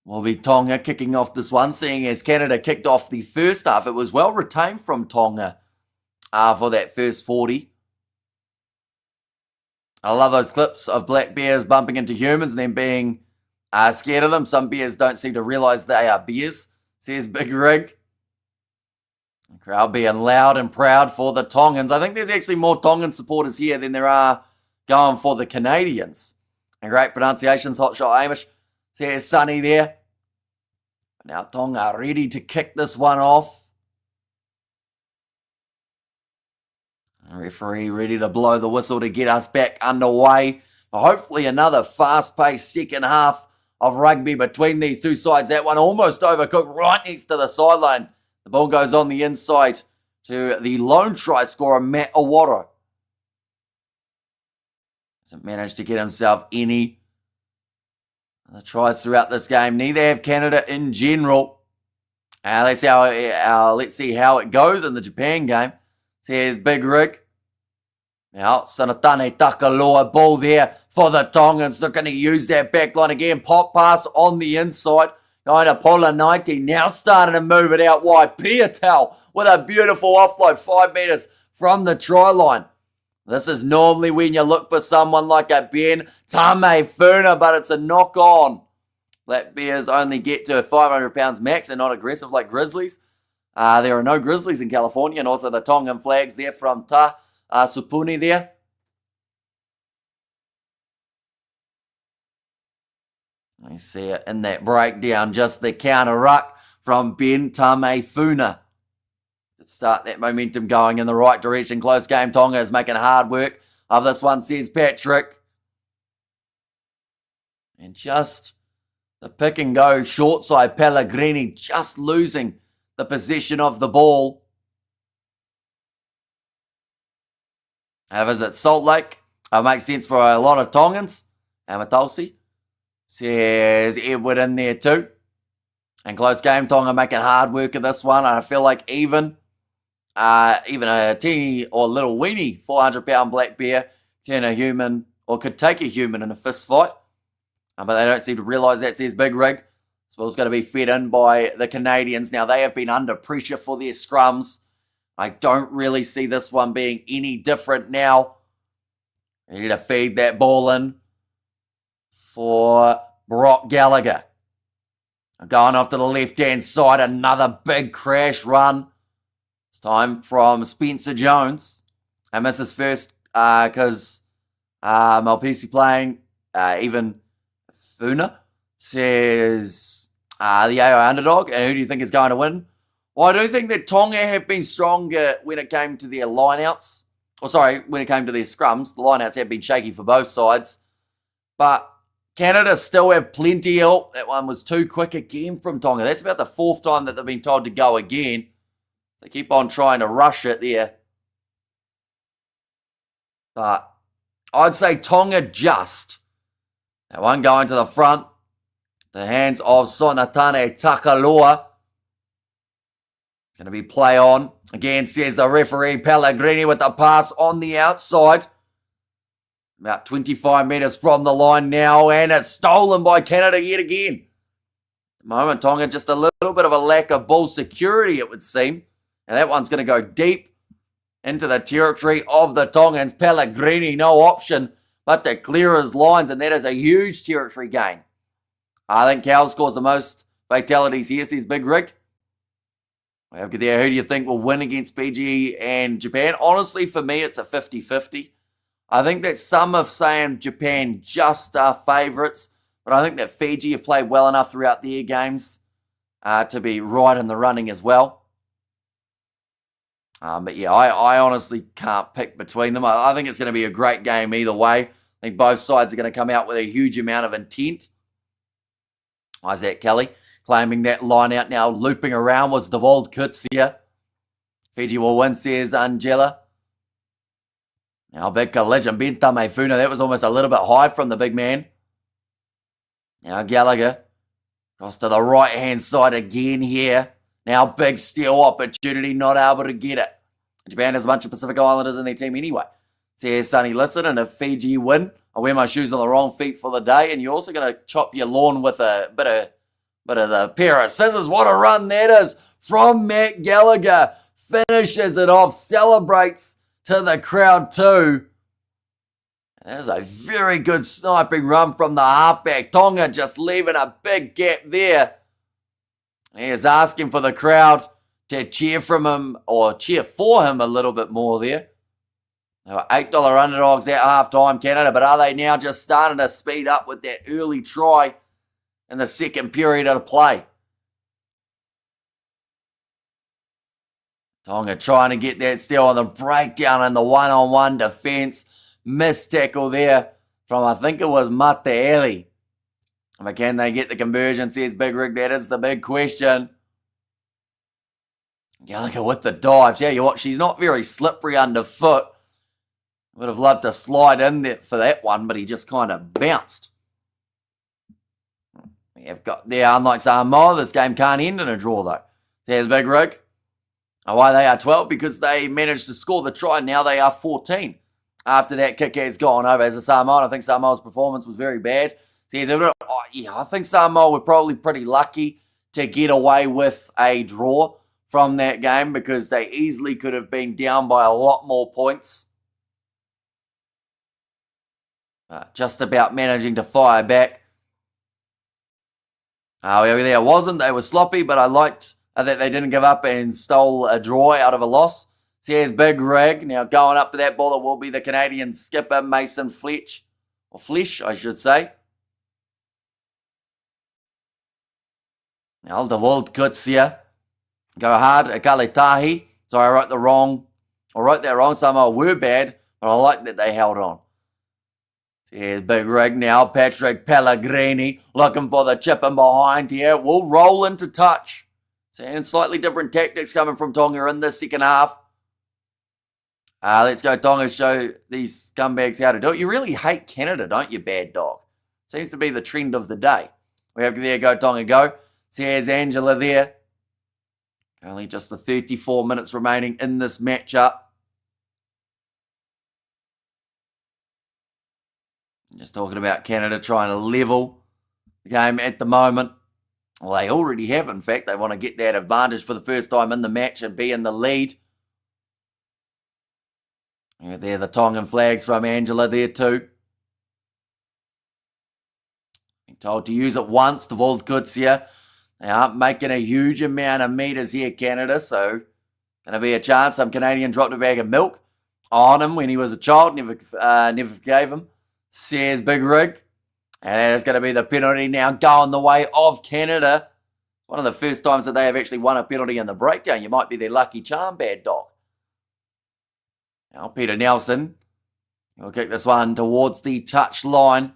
will be Tonga kicking off this one, seeing as Canada kicked off the first half. It was well retained from Tonga for that first 40. I love those clips of black bears bumping into humans and then being scared of them. Some bears don't seem to realise they are bears, says Big Rig. The crowd being loud and proud for the Tongans. I think there's actually more Tongan supporters here than there are going for the Canadians. And great pronunciations, Hot Shot Amish. Says Sonny there. Now Tonga ready to kick this one off. Referee ready to blow the whistle to get us back underway. Hopefully another fast-paced second half of rugby between these two sides. That one almost overcooked right next to the sideline. The ball goes on the inside to the lone try scorer, Matt Awara. Hasn't managed to get himself any other tries throughout this game. Neither have Canada in general. Let's see how it goes in the Japan game. Says Big Rig. Now, Sanatane Takaloa, ball there for the Tongans. Looking to use that back line again. Pop pass on the inside. Going to Pola 90. Now starting to move it out wide. Piatel with a beautiful offload. 5 metres from the try line. This is normally when you look for someone like a Ben Tamefuna, but it's a knock on. Black Bears only get to 500 pounds max and not aggressive like Grizzlies. There are no Grizzlies in California, and also the Tongan flags there from Supuni there. I see it in that breakdown, just the counter ruck from Ben Tamefuna. To start that momentum going in the right direction. Close game, Tonga is making hard work of this one, says Patrick. And just the pick and go short side, Pellegrini just losing the possession of the ball. However, is it Salt Lake? It makes sense for a lot of Tongans. Amatolsi says Edward in there too. And close game, Tonga making hard work of this one. I feel like even a teeny or little weenie 400-pound black bear turn a human or could take a human in a fist fight. But they don't seem to realise that, says Big Rig. This ball's going to be fed in by the Canadians. Now, they have been under pressure for their scrums. I don't really see this one being any different now. They need to feed that ball in for Brock Gallagher. Going off to the left-hand side, another big crash run. It's time from Spencer Jones. And misses first because Malpisi playing even Funa says the AO underdog. And who do you think is going to win? Well, I do think that Tonga have been stronger when it came to their lineouts. When it came to their scrums. The lineouts have been shaky for both sides. But Canada still have plenty of help. That one was too quick again from Tonga. That's about the 4th time that they've been told to go again. They keep on trying to rush it there. But I'd say Tonga just. That one going to the front. The hands of Sonatane Takaloa. It's going to be play on. Again, says the referee Pellegrini with the pass on the outside. About 25 metres from the line now. And it's stolen by Canada yet again. At the moment, Tonga just a little bit of a lack of ball security, it would seem. And that one's going to go deep into the territory of the Tongans. Pellegrini, no option but to clear his lines, and that is a huge territory gain. I think Cal scores the most fatalities here, says Big Rig. Who do you think will win against Fiji and Japan? Honestly, for me, it's a 50-50. I think that some are saying Japan just are favourites, but I think that Fiji have played well enough throughout their games to be right in the running as well. But yeah, I honestly can't pick between them. I think it's going to be a great game either way. I think both sides are going to come out with a huge amount of intent. Isaac Kelly claiming that line out now, looping around was Devold Kutsia. Fiji will win, says Angela. Now big collision, Ben Tamefuna. That was almost a little bit high from the big man. Now Gallagher cross to the right-hand side again here. Now big steal opportunity, not able to get it. Japan has a bunch of Pacific Islanders in their team anyway. Says Sonny, listen, and if Fiji win, I wear my shoes on the wrong feet for the day, and you're also going to chop your lawn with a bit of the pair of scissors. What a run that is from Matt Gallagher. Finishes it off, celebrates to the crowd too. That is a very good sniping run from the halfback. Tonga just leaving a big gap there. He is asking for the crowd to cheer from him or cheer for him a little bit more there. They were $8 underdogs at halftime, Canada, but are they now just starting to speed up with that early try in the second period of play? Tonga trying to get that steal on the breakdown in the one-on-one defence. Missed tackle there from, I think it was Mataeli. But can they get the conversion, says Big Rig? That is the big question. Gallagher with the dive. Yeah, you watch, she's not very slippery underfoot. Would have loved to slide in there for that one, but he just kind of bounced. We have got there, unlike Samoa, this game can't end in a draw though. Says Big Rig. Why they are 12? Because they managed to score the try. Now they are 14. after that kick has gone over as a Samoan. I think Samoa's performance was very bad. So I think Samoa were probably pretty lucky to get away with a draw from that game because they easily could have been down by a lot more points. Just about managing to fire back. There wasn't. They were sloppy, but I liked that they didn't give up and stole a draw out of a loss. So here's Big Rig. Now going up to that ball, it will be the Canadian skipper, Mason Fletch. Or Flesh, I should say. Now the World Kutsia. Go hard, Ikale Tahi. Sorry, I wrote that wrong. Samoa were bad, but I like that they held on. Here's Big Rig now. Patrick Pellegrini looking for the chip in behind here. Will roll into touch. And slightly different tactics coming from Tonga in the second half. Let's go Tonga, show these scumbags how to do it. You really hate Canada, don't you, bad dog? Seems to be the trend of the day. We have there go Tonga go. So here's Angela there. Only just the 34 minutes remaining in this matchup. Just talking about Canada trying to level the game at the moment. Well, they already have, in fact. They want to get that advantage for the first time in the match and be in the lead. And there, the Tongan flags from Angela there too. Being told to use it once, the World Kutsia. They aren't making a huge amount of meters here, Canada, so going to be a chance. Some Canadian dropped a bag of milk on him when he was a child, never forgave him. Says Big Rig. And that is going to be the penalty now going the way of Canada. One of the first times that they have actually won a penalty in the breakdown. You might be their lucky charm, bad dog. Now Peter Nelson will kick this one towards the touch line.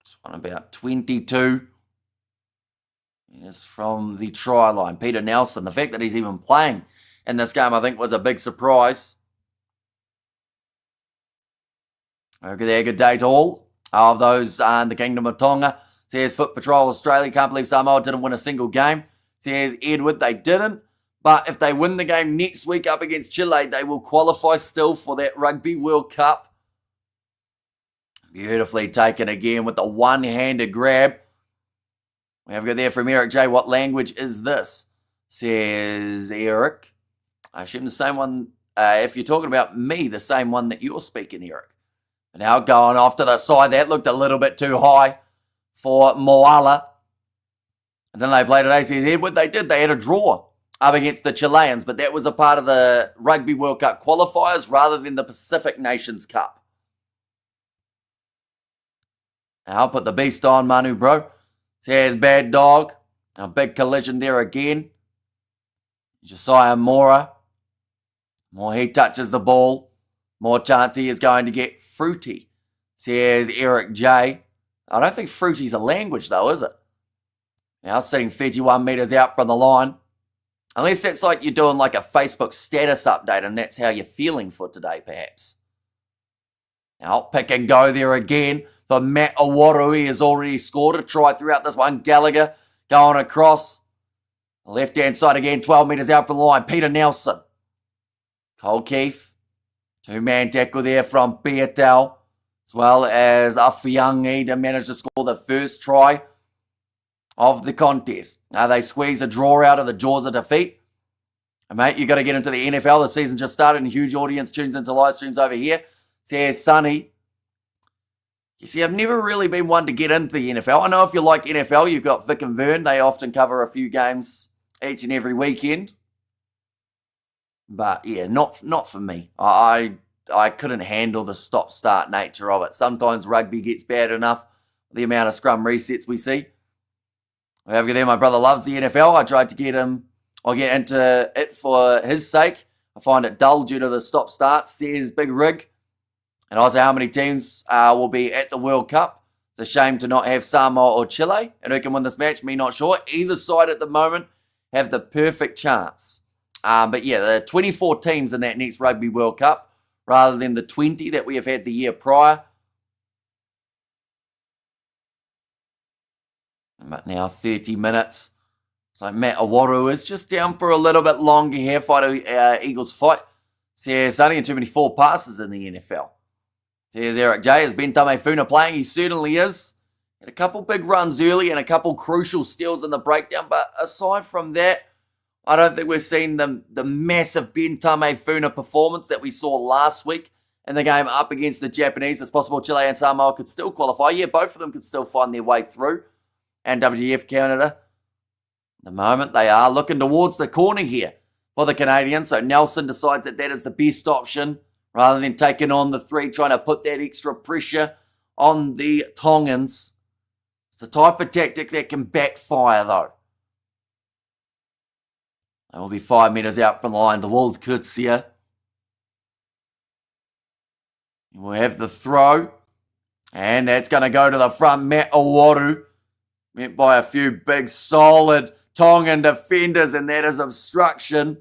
This one about 22. It's from the try line. Peter Nelson, the fact that he's even playing in this game, I think, was a big surprise. Okay, there, good day to all of those in the Kingdom of Tonga. Says Foot Patrol Australia. Can't believe Samoa didn't win a single game. Says Edward, they didn't. But if they win the game next week up against Chile, they will qualify still for that Rugby World Cup. Beautifully taken again with the one-handed grab. We have got there from Eric J. What language is this? Says Eric. I assume the same one, if you're talking about me, the same one that you're speaking, Eric. And now going off to the side, that looked a little bit too high for Moala. And then they played at ACS Edward. They did. They had a draw up against the Chileans, but that was a part of the Rugby World Cup qualifiers rather than the Pacific Nations Cup. Now I'll put the beast on, Manu, bro. Says Bad Dog. A big collision there again. Josiah Mora. More he touches the ball, more chance he is going to get fruity. Says Eric J. I don't think fruity's a language though, is it? Now sitting 31 metres out from the line. Unless it's like you're doing like a Facebook status update and that's how you're feeling for today, perhaps. Now pick and go there again for Matt Awaru. He has already scored a try throughout this one. Gallagher going across. Left-hand side again, 12 metres out from the line. Peter Nelson. Cole Keefe. Two-man tackle there from Piatel. As well as Afiangi to manage to score the first try of the contest. Now they squeeze a draw out of the jaws of defeat. And mate, you got to get into the NFL. The season just started and a huge audience tunes into live streams over here. Says Sonny. You see, I've never really been one to get into the NFL. I know if you like NFL, you've got Vic and Vern. They often cover a few games each and every weekend. But yeah, not for me. I couldn't handle the stop-start nature of it. Sometimes rugby gets bad enough, the amount of scrum resets we see. Over there, my brother loves the NFL. I tried to get into it for his sake. I find it dull due to the stop-start, says Big Rig. And also how many teams will be at the World Cup. It's a shame to not have Samoa or Chile. And who can win this match? Me not sure. Either side at the moment have the perfect chance. But yeah, the 24 teams in that next Rugby World Cup rather than the 20 that we have had the year prior. But now 30 minutes. So Matt Awaru is just down for a little bit longer here. Eagles fight. Says only too many 4 passes in the NFL. There's Eric J. Is Bentame Funa playing? He certainly is. Had a couple big runs early and a couple crucial steals in the breakdown. But aside from that, I don't think we're seeing the massive Bentame Funa performance that we saw last week in the game up against the Japanese. It's possible Chile and Samoa could still qualify. Yeah, both of them could still find their way through. And WGF Canada, at the moment, they are looking towards the corner here for the Canadians. So Nelson decides that is the best option rather than taking on the 3, trying to put that extra pressure on the Tongans. It's the type of tactic that can backfire, though. They will be 5 metres out from the line. The World Kutsia. We'll have the throw. And that's going to go to the front. Matt Awaru. Met by a few big, solid Tongan defenders. And that is obstruction.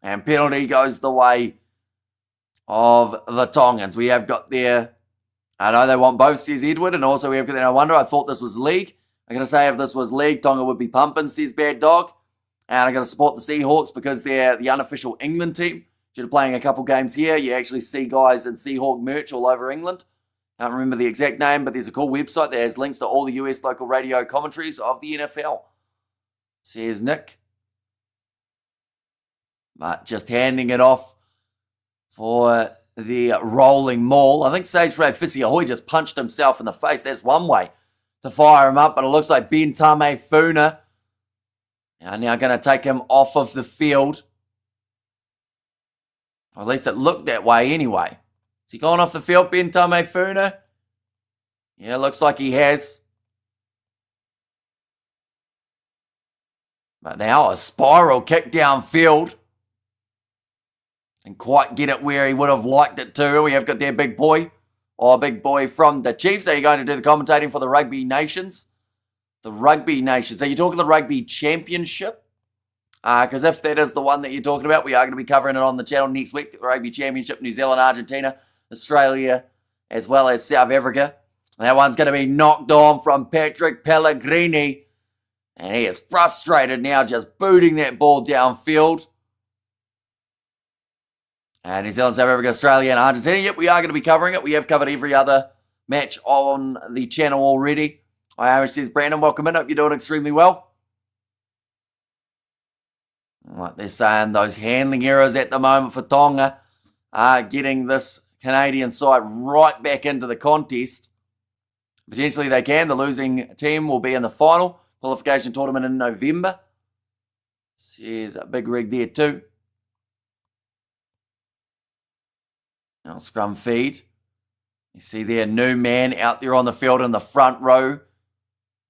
And penalty goes the way of the Tongans. We have got there. I know they want both, says Edward. And also we have got there. I wonder, I thought this was league. I'm going to say if this was league, Tonga would be pumping, says Bad Dog. And I'm going to support the Seahawks because they're the unofficial England team. Due to playing a couple games here, you actually see guys in Seahawk merch all over England. I can't remember the exact name, but there's a cool website that has links to all the US local radio commentaries of the NFL. Says Nick. But just handing it off for the rolling maul. I think Sage Ray Fisiahoy just punched himself in the face. That's one way to fire him up, but it looks like Bentame Funa are now going to take him off of the field. Or at least it looked that way anyway. Has he gone off the field, Bentame Funa? Yeah, looks like he has. But now a spiral kick downfield. And quite get it where he would have liked it to. We have got their big boy. Or big boy from the Chiefs. Are you going to do the commentating for the Rugby Nations? The Rugby Nations. Are you talking the Rugby Championship? Because if that is the one that you're talking about, we are going to be covering it on the channel next week. The Rugby Championship, New Zealand, Argentina, Australia, as well as South Africa. And that one's going to be knocked on from Patrick Pellegrini. And he is frustrated now, just booting that ball downfield. And New Zealand, South Africa, Australia, and Argentina. Yep, we are going to be covering it. We have covered every other match on the channel already. Irish says, Brandon, welcome in. Hope you're doing extremely well. Like they're saying, those handling errors at the moment for Tonga are getting this Canadian side right back into the contest. Potentially they can. The losing team will be in the final qualification tournament in November. Says a big rig there too. Now scrum feed. You see there, new man out there on the field in the front row.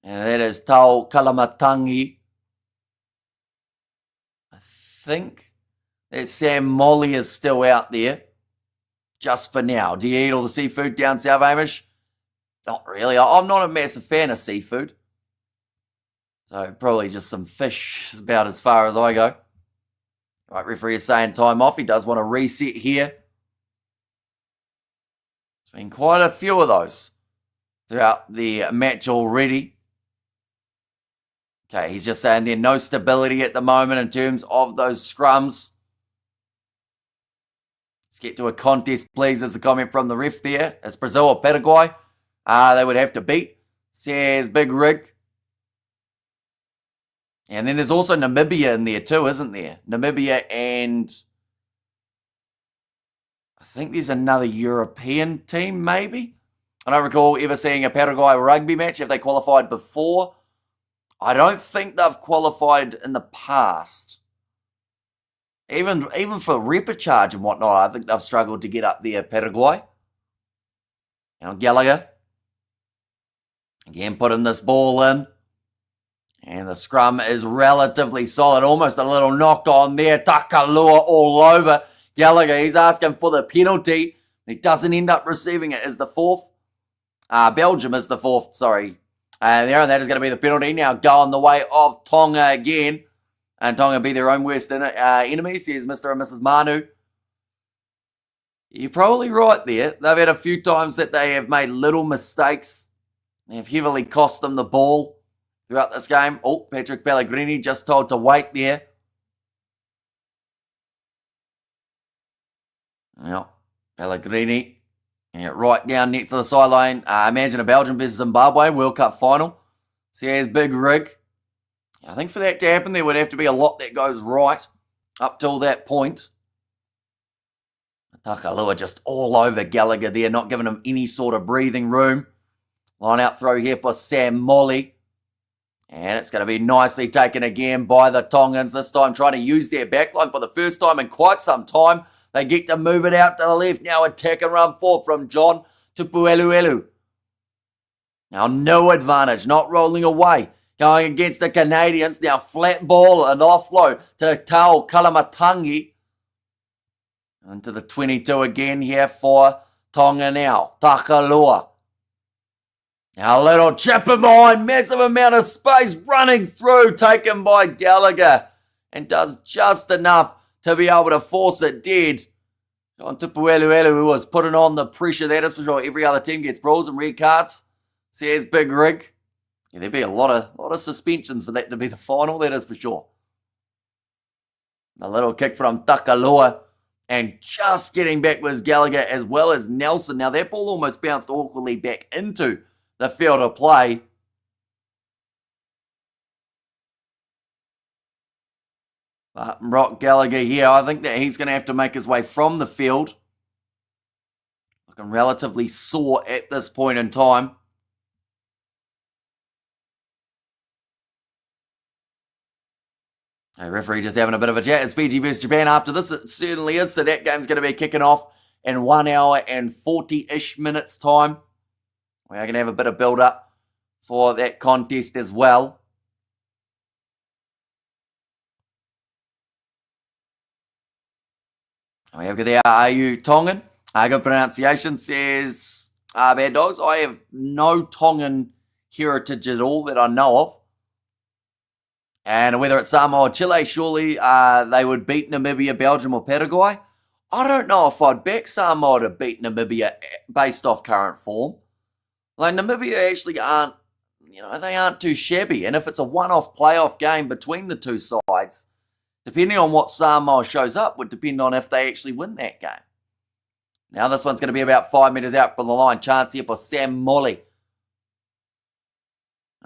And that is Tau Kalamatangi. I think that Sam Molly is still out there. Just for now. Do you eat all the seafood down South Hamish? Not really. I'm not a massive fan of seafood. So probably just some fish is about as far as I go. Right, referee is saying time off. He does want to reset here. There's been quite a few of those throughout the match already. Okay, he's just saying there's no stability at the moment in terms of those scrums. Let's get to a contest, please. There's a comment from the ref there. It's Brazil or Paraguay. They would have to beat, says Big Rig. And then there's also Namibia in there too, isn't there? Namibia and I think there's another European team, maybe? I don't recall ever seeing a Paraguay rugby match. Have they qualified before? I don't think they've qualified in the past. Even for repechage and whatnot, I think they've struggled to get up there, Paraguay. Now Gallagher. Again, putting this ball in. And the scrum is relatively solid. Almost a little knock on there. Takalua all over Gallagher. He's asking for the penalty. He doesn't end up receiving it. Is the fourth. Belgium is the fourth, sorry. And that is going to be the penalty. Now going the way of Tonga again. And Tonga be their own worst enemy, says Mr. and Mrs. Manu. You're probably right there. They've had a few times that they have made little mistakes. They have heavily cost them the ball. throughout this game. Oh, Patrick Pellegrini just told to wait there. Well, Pellegrini, right down next to the sideline. Imagine a Belgium versus Zimbabwe World Cup final. See, here's Big Rig. I think for that to happen, there would have to be a lot that goes right up till that point. Takalua just all over Gallagher there, not giving him any sort of breathing room. Line out throw here for Sam Molly. And it's going to be nicely taken again by the Tongans, this time trying to use their backline for the first time in quite some time. They get to move it out to the left. Now attack and run forward from John Tupueluelu. Now no advantage, not rolling away. Going against the Canadians. Now flat ball and offload to Tau Kalamatangi. Into the 22 again here for Tonga now. Takalua. Now a little chipper behind, massive amount of space running through, taken by Gallagher. And does just enough to be able to force it dead. On Tupueluelu, who was putting on the pressure, that is for sure. Every other team gets brawls and red cards. Says Big Rig. Yeah, there'd be a lot of suspensions for that to be the final, that is for sure. A little kick from Takalua. And just getting back was Gallagher as well as Nelson. Now that ball almost bounced awkwardly back into the field of play. But Rock Gallagher here, I think that he's going to have to make his way from the field. Looking relatively sore at this point in time. A referee just having a bit of a chat. It's Fiji versus Japan after this. It certainly is. So that game's going to be kicking off in 1 hour and 40-ish minutes time. We are going to have a bit of build-up for that contest as well. We have there, are you Tongan? Good pronunciation, says Bad Dogs. I have no Tongan heritage at all that I know of. And whether it's Samoa or Chile, surely they would beat Namibia, Belgium or Paraguay. I don't know if I'd back Samoa to beat Namibia based off current form. Like Namibia actually aren't, they aren't too shabby. And if it's a one-off playoff game between the two sides, depending on what Samoa shows up, would depend on if they actually win that game. Now this one's going to be about 5 metres out from the line. Chance here for Sam Molly.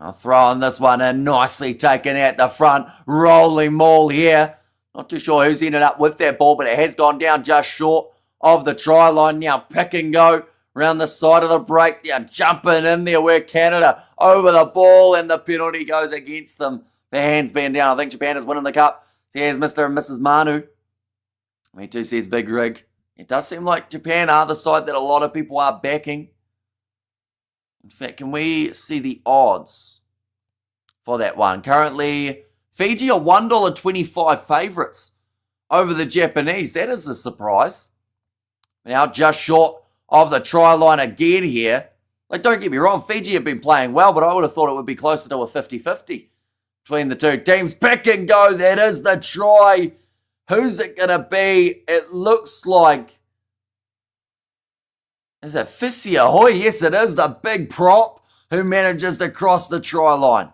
I'll throw on this one and nicely taken out the front. Rolling maul here. Not too sure who's ended up with that ball, but it has gone down just short of the try line. Now pick and go around the side of the breakdown. Jumping in there where Canada over the ball and the penalty goes against them. The hands being down. I think Japan is winning the cup. So here's Mr. and Mrs. Manu. Me too, says Big Rig. It does seem like Japan are the side that a lot of people are backing. In fact, can we see the odds for that one? Currently, Fiji are $1.25 favourites over the Japanese. That is a surprise. Now just short of the try line again here. Like, don't get me wrong, Fiji have been playing well, but I would have thought it would be closer to a 50-50 between the two teams. Pick and go, that is the try. Who's it going to be? It looks like... Is it Fisi Ahoy? Yes, it is, the big prop who manages to cross the try line.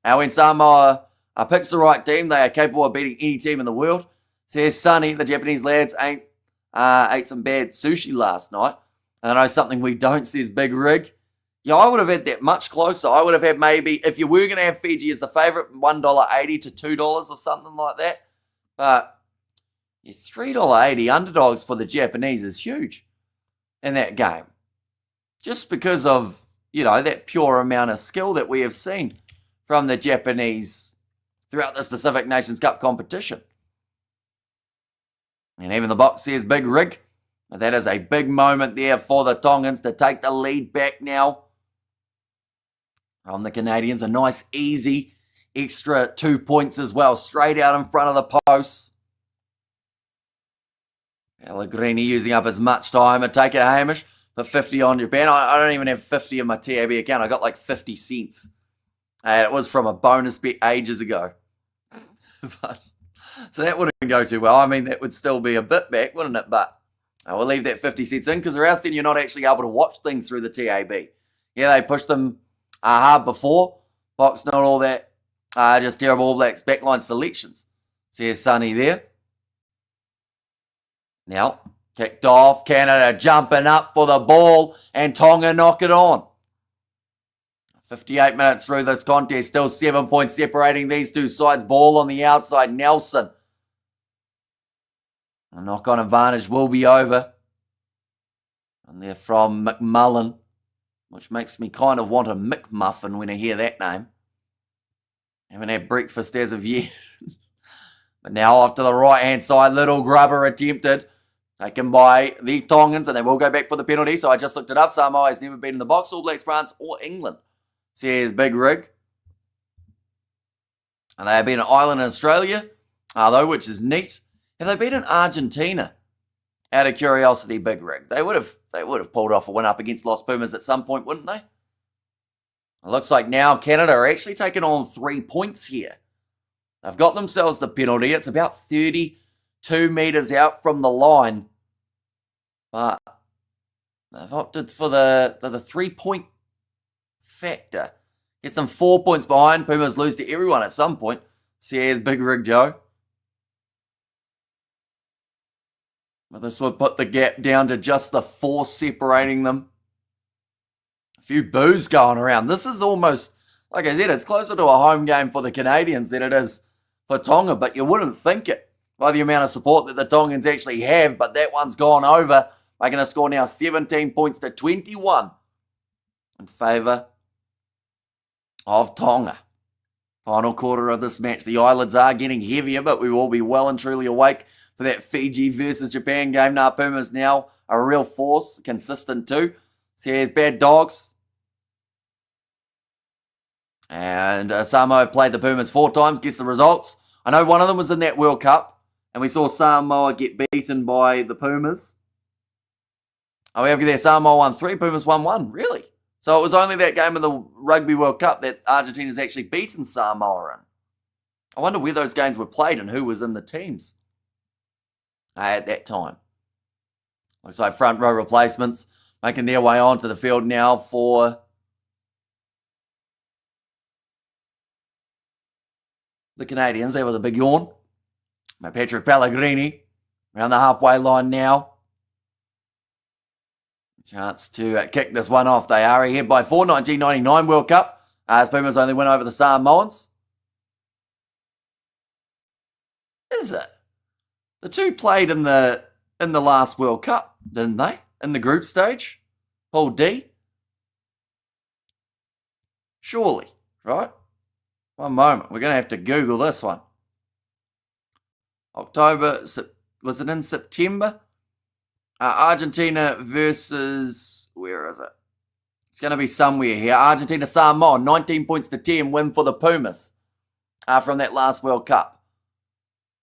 Now, when Samoa picks the right team, they are capable of beating any team in the world. Says Sonny, the Japanese lads ate some bad sushi last night. And I know something we don't, says Big Rig. Yeah, I would have had that much closer. I would have had maybe, if you were going to have Fiji as the favourite, $1.80 to $2 or something like that. But yeah, $3.80 underdogs for the Japanese is huge in that game. Just because of, that pure amount of skill that we have seen from the Japanese throughout this Pacific Nations Cup competition. And even the box says Big Rig. That is a big moment there for the Tongans to take the lead back now from the Canadians. A nice, easy, extra 2 points as well, straight out in front of the posts. Pellegrini using up as much time. And take it, Hamish. Put 50 on Japan. I don't even have 50 in my TAB account. I got like 50 cents. And it was from a bonus bet ages ago. So that wouldn't go too well. I mean, that would still be a bit back, wouldn't it? But I will leave that 50 cents in because or else then you're not actually able to watch things through the TAB. Yeah, they pushed them hard before. Box not all that. Just terrible All Blacks backline selections. Says Sonny there. Now, kicked off. Canada jumping up for the ball. And Tonga knock it on. 58 minutes through this contest. Still 7 points separating these two sides. Ball on the outside. Nelson. A knock-on advantage will be over. And they're from McMullen, which makes me kind of want a McMuffin when I hear that name. Haven't had breakfast as of yet. But now off to the right-hand side, little grubber attempted. Taken by the Tongans, and they will go back for the penalty. So I just looked it up. Samoa has never been in the box. All Blacks, France, or England. Says Big Rig. And they have been in Ireland and Australia, though, which is neat. Have they been in Argentina? Out of curiosity, Big Rig. They would have pulled off a win up against Los Pumas at some point, wouldn't they? It looks like now Canada are actually taking on 3 points here. They've got themselves the penalty. It's about 32 metres out from the line. But they've opted for the 3-point factor. Gets them 4 points behind. Pumas lose to everyone at some point. Says Big Rig Joe. But this would put the gap down to just the 4 separating them. A few boos going around. This is almost, like I said, it's closer to a home game for the Canadians than it is for Tonga, but you wouldn't think it by the amount of support that the Tongans actually have, but that one's gone over, making a score now 17 points to 21 in favour of Tonga. Final quarter of this match. The eyelids are getting heavier, but we will be well and truly awake for that Fiji versus Japan game. Nah, Puma's now a real force, consistent too. Says Bad Dogs. And Samoa played the Pumas 4 times. Guess the results. I know one of them was in that World Cup, and we saw Samoa get beaten by the Pumas. Oh, we have there. Samoa won 3, Pumas won 1. Really? So it was only that game of the Rugby World Cup that Argentina's actually beaten Samoa in. I wonder where those games were played and who was in the teams at that time. Looks like front row replacements making their way onto the field now for the Canadians. There was a big yawn. By Patrick Pellegrini around the halfway line now. Chance to kick this one off. They are ahead by 4. 1999 World Cup. As Pumas only win over the Samoans. Is it? The two played in the last World Cup, didn't they? In the group stage. Pool D. Surely, right? One moment. We're going to have to Google this one. October, was it in September? Argentina versus, where is it? It's going to be somewhere here. Argentina, Samoa, 19 points to 10 win for the Pumas from that last World Cup.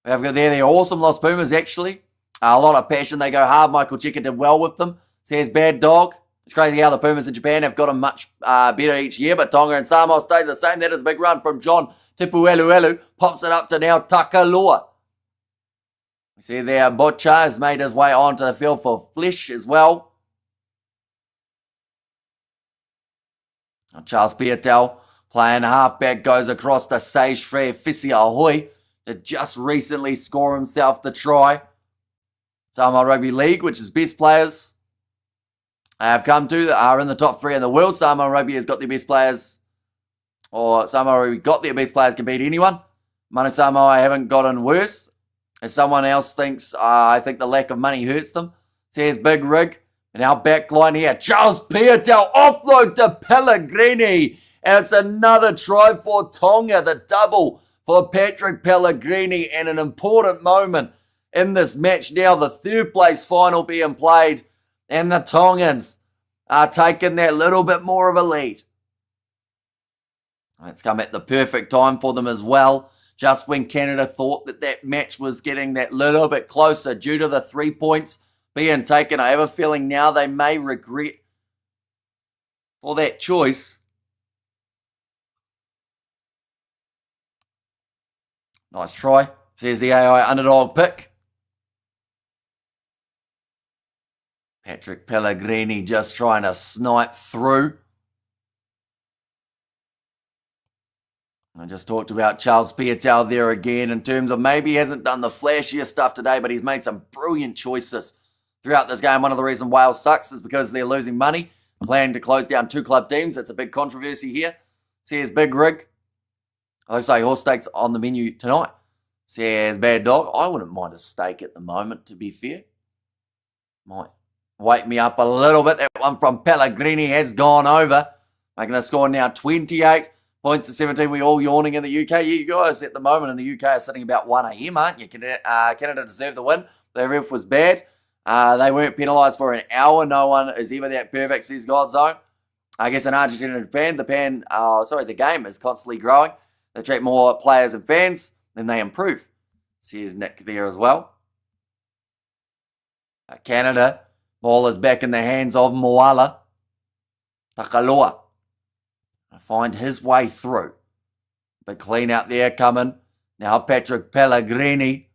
We have got there, they're awesome Los Pumas actually. A lot of passion, they go hard. Michael Cheika did well with them. Says Bad Dog. It's crazy how the Pumas in Japan have got them much better each year, but Tonga and Samoa stay the same. That is a big run from John Tipueluelu. Pops it up to now Takalua. We see there Bocha has made his way onto the field for Flesh as well. Charles Piatel playing halfback goes across to Sage Frere Fisiahoy to just recently score himself the try. Samoa Rugby League, which is best players, have come to, are in the top 3 in the world. Samoa Rugby has got their best players, or Samoa Rugby got their best players can beat anyone. Manu Samoa haven't gotten worse. As someone else thinks, I think the lack of money hurts them. Says Big Rig. And our back line here, Charles Piatel offload to Pellegrini. And it's another try for Tonga, the double for Patrick Pellegrini, and an important moment in this match now. The 3rd place final being played, and the Tongans are taking that little bit more of a lead. It's come at the perfect time for them as well. Just when Canada thought that that match was getting that little bit closer due to the 3 points being taken. I have a feeling now they may regret for that choice. Nice try, says the AI underdog pick. Patrick Pellegrini just trying to snipe through. I just talked about Charles Piutau there again in terms of maybe he hasn't done the flashiest stuff today, but he's made some brilliant choices throughout this game. One of the reasons Wales sucks is because they're losing money, planning to close down 2 club teams. That's a big controversy here. Says Big Rig. I say horse steaks on the menu tonight. Says Bad Dog. I wouldn't mind a steak at the moment, to be fair. Might wake me up a little bit. That one from Pellegrini has gone over, making the score now 28 points to 17. We're all yawning in the UK. Yeah, you guys at the moment in the UK are sitting about 1 a.m, aren't you? Canada deserved the win. Their ref was bad. They weren't penalised for an hour. No one is ever that perfect, says Godzone. I guess in Argentina and Japan, the game is constantly growing. They attract more players and fans, then they improve, says Nick there as well. Canada, ball is back in the hands of Moala. Takaloa. Find his way through. Big clean out there coming. Now Patrick Pellegrini.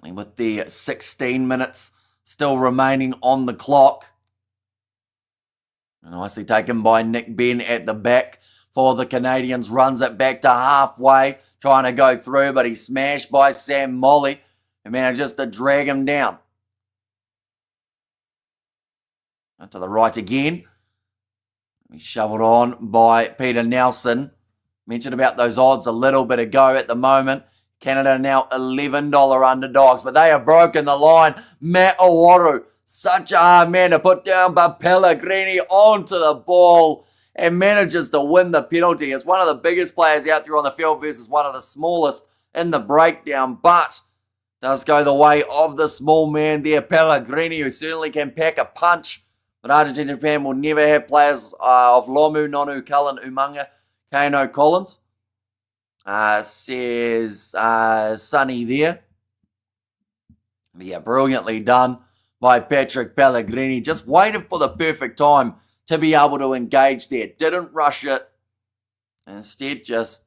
With the 16 minutes still remaining on the clock. Nicely taken by Nick Ben at the back for the Canadians. Runs it back to halfway. Trying to go through, but he's smashed by Sam Molly. Who manages to drag him down. To the right again. He's shoveled on by Peter Nelson. Mentioned about those odds a little bit ago. At the moment, Canada now $11 underdogs, but they have broken the line. Matt Owaru, such a hard man to put down, but Pellegrini onto the ball and manages to win the penalty. It's one of the biggest players out there on the field versus one of the smallest in the breakdown, but does go the way of the small man there, Pellegrini, who certainly can pack a punch. But Argentina and Japan will never have players of Lomu, Nonu, Cullen, Umanga, Kano, Collins. Says Sonny there. But yeah, brilliantly done by Patrick Pellegrini. Just waited for the perfect time to be able to engage there. Didn't rush it. Instead, just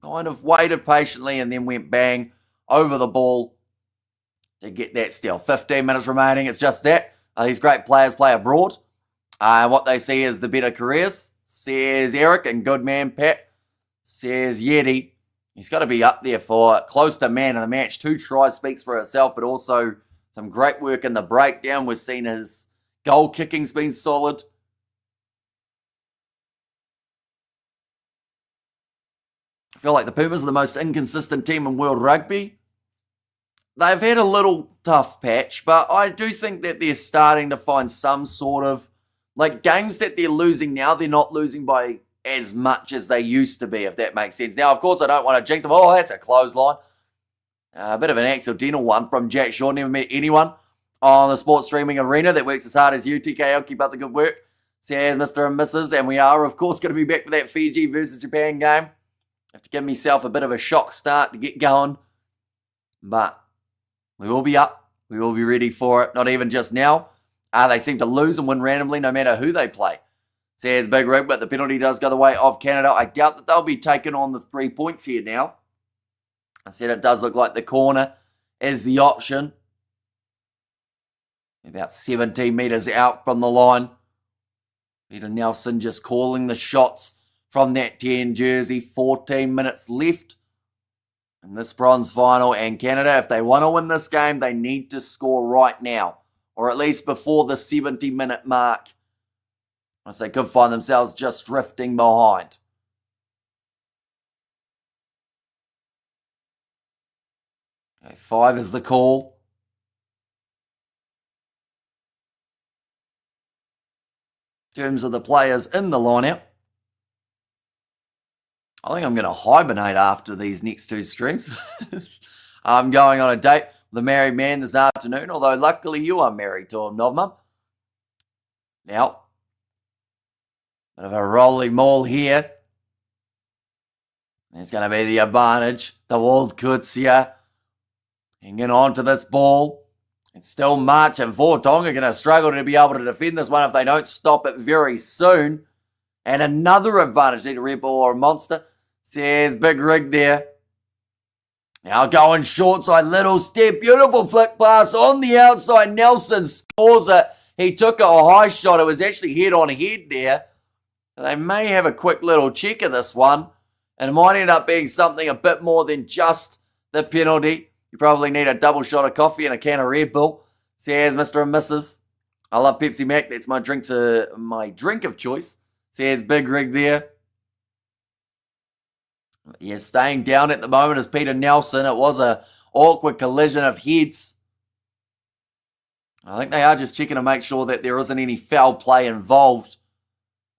kind of waited patiently and then went bang over the ball to get that steal. 15 minutes remaining. It's just that. These great players play abroad. What they see is the better careers, says Eric, and good man Pat, says Yeti. He's got to be up there for close to man of the match. 2 tries speaks for itself, but also some great work in the breakdown. We've seen his goal kicking's been solid. I feel like the Pumas are the most inconsistent team in world rugby. They've had a little tough patch, but I do think that they're starting to find some sort of, like, games that they're losing now, they're not losing by as much as they used to be, if that makes sense. Now, of course, I don't want to jinx them. Oh, that's a clothesline. A bit of an accidental one from Jack Shaw. Never met anyone on the sports streaming arena that works as hard as you, TKL. Keep up the good work. Says Mr. and Mrs. And we are, of course, going to be back for that Fiji versus Japan game. Have to give myself a bit of a shock start to get going. But we will be up. We will be ready for it. Not even just now. They seem to lose and win randomly no matter who they play. Says Big Rig, but the penalty does go the way of Canada. I doubt that they'll be taking on the 3 points here now. I said it does look like the corner is the option. About 17 metres out from the line. Peter Nelson just calling the shots from that 10 jersey. 14 minutes left in this bronze final. And Canada, if they want to win this game, they need to score right now. Or at least before the 70-minute mark. As they could find themselves just drifting behind. Okay, 5 is the call. In terms of the players in the lineup, I think I'm going to hibernate after these next 2 streams. I'm going on a date with a married man this afternoon, although luckily you are married to him, Novmum. Now, bit of a rolling maul here. There's going to be the advantage. The World Kutsia hanging on to this ball. It's still marching forward. Tonga going to struggle to be able to defend this one if they don't stop it very soon. And another advantage. Need a red ball or a monster. Says Big Rig there. Now going short side. Little step. Beautiful flick pass on the outside. Nelson scores it. He took a high shot. It was actually head on head there. So they may have a quick little check of this one, and it might end up being something a bit more than just the penalty. You probably need a double shot of coffee and a can of Red Bull. Says Mr. and Mrs. I love Pepsi Mac. That's my drink of choice. Says Big Rig there. Yeah, staying down at the moment is Peter Nelson. It was a awkward collision of heads. I think they are just checking to make sure that there isn't any foul play involved.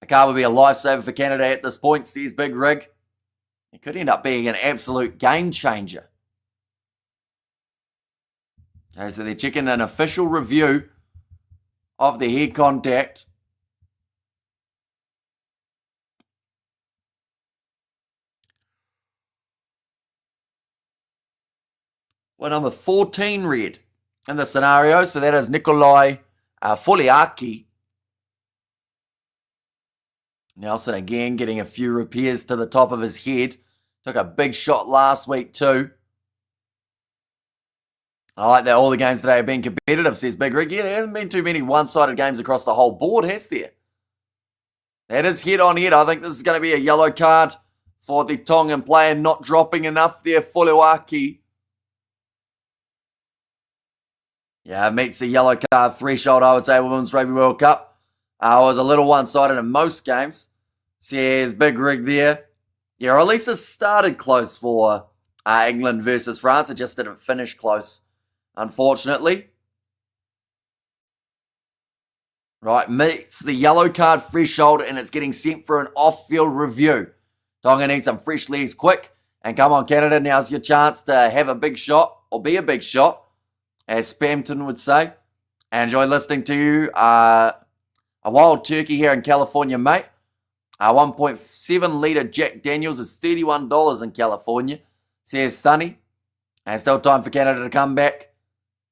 The car will be a lifesaver for Canada at this point, says Big Rig. It could end up being an absolute game changer. Okay, so they're checking an official review of the head contact. Well, number 14 red in the scenario, so that is Nikolai Foliaki. Nelson again getting a few repairs to the top of his head. Took a big shot last week too. I like that all the games today have been competitive, says Big Rig. Yeah, there hasn't been too many one-sided games across the whole board, has there? That is head on head. I think this is going to be a yellow card for the Tongan player not dropping enough there, Foliaki. Yeah, it meets the yellow card threshold, I would say, Women's Rugby World Cup. It was a little one-sided in most games. Says Big Rig there. Yeah, or at least it started close for England versus France. It just didn't finish close, unfortunately. Right, meets the yellow card threshold and it's getting sent for an off-field review. Tonga needs some fresh legs quick. And come on, Canada, now's your chance to have a big shot, or be a big shot, as Spamton would say. And enjoy listening to you. A wild turkey here in California, mate. 1.7 litre Jack Daniels is $31 in California, says Sonny. And still time for Canada to come back.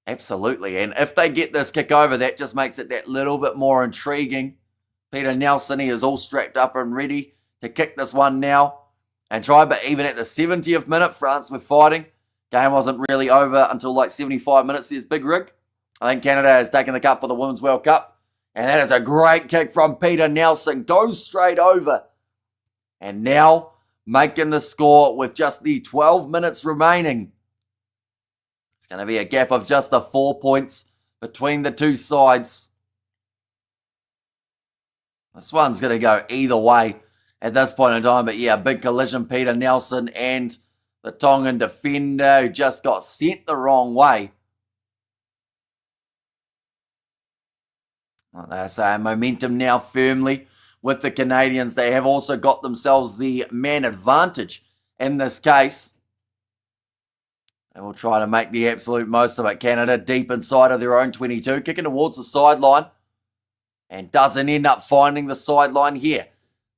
Absolutely. And if they get this kick over, that just makes it that little bit more intriguing. Peter Nelson, he is all strapped up and ready to kick this one now and try. But even at the 70th minute, France were fighting. Game wasn't really over until like 75 minutes, says Big Rig. I think Canada has taken the cup for the Women's World Cup. And that is a great kick from Peter Nelson. Goes straight over. And now making the score with just the 12 minutes remaining. It's going to be a gap of just the 4 points between the two sides. This one's going to go either way at this point in time. But yeah, big collision. Peter Nelson and the Tongan defender who just got sent the wrong way. Like they say, momentum now firmly with the Canadians. They have also got themselves the man advantage in this case. They will try to make the absolute most of it. Canada deep inside of their own 22, kicking towards the sideline. And doesn't end up finding the sideline here.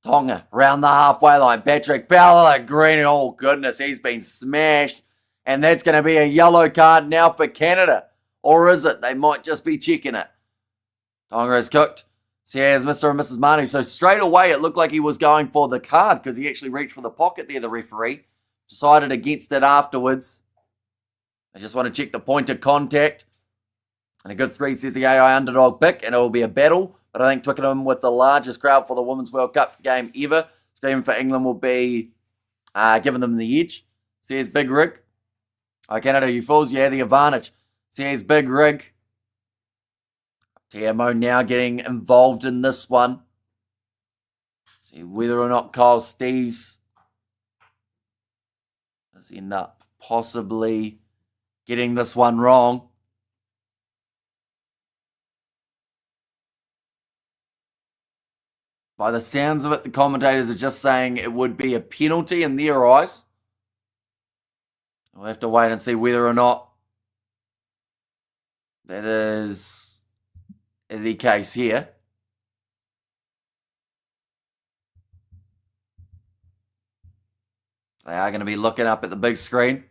Tonga round the halfway line. Patrick Pellegrini, oh goodness, he's been smashed. And that's going to be a yellow card now for Canada. Or is it? They might just be checking it. Tonga is cooked. Says Mr. and Mrs. Manu. So straight away it looked like he was going for the card because he actually reached for the pocket there, the referee. Decided against it afterwards. I just want to check the point of contact. And a good 3 says the AI underdog pick, and it will be a battle. But I think Twickenham with the largest crowd for the Women's World Cup game ever. Screaming for England will be giving them the edge. Says Big Rig. Canada, you fools, you have the advantage. Says Big Rig. TMO now getting involved in this one. See whether or not Kyle Steves does end up possibly getting this one wrong. By the sounds of it, the commentators are just saying it would be a penalty in their eyes. We'll have to wait and see whether or not that is the case here. They are going to be looking up at the big screen.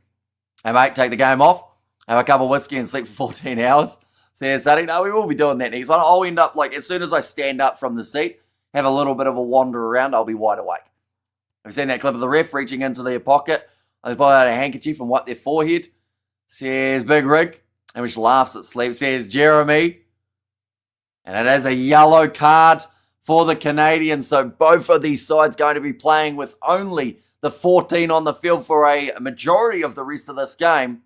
Hey, mate, take the game off. Have a cup of whiskey and sleep for 14 hours. Says Sonny. No, we will be doing that next one. I'll end up, like, as soon as I stand up from the seat, have a little bit of a wander around, I'll be wide awake. Have you seen that clip of the ref reaching into their pocket? They pull out a handkerchief and wipe their forehead. Says Big Rig. And which laughs at sleep. Says Jeremy. And it is a yellow card for the Canadians. So both of these sides going to be playing with only the 14 on the field for a majority of the rest of this game.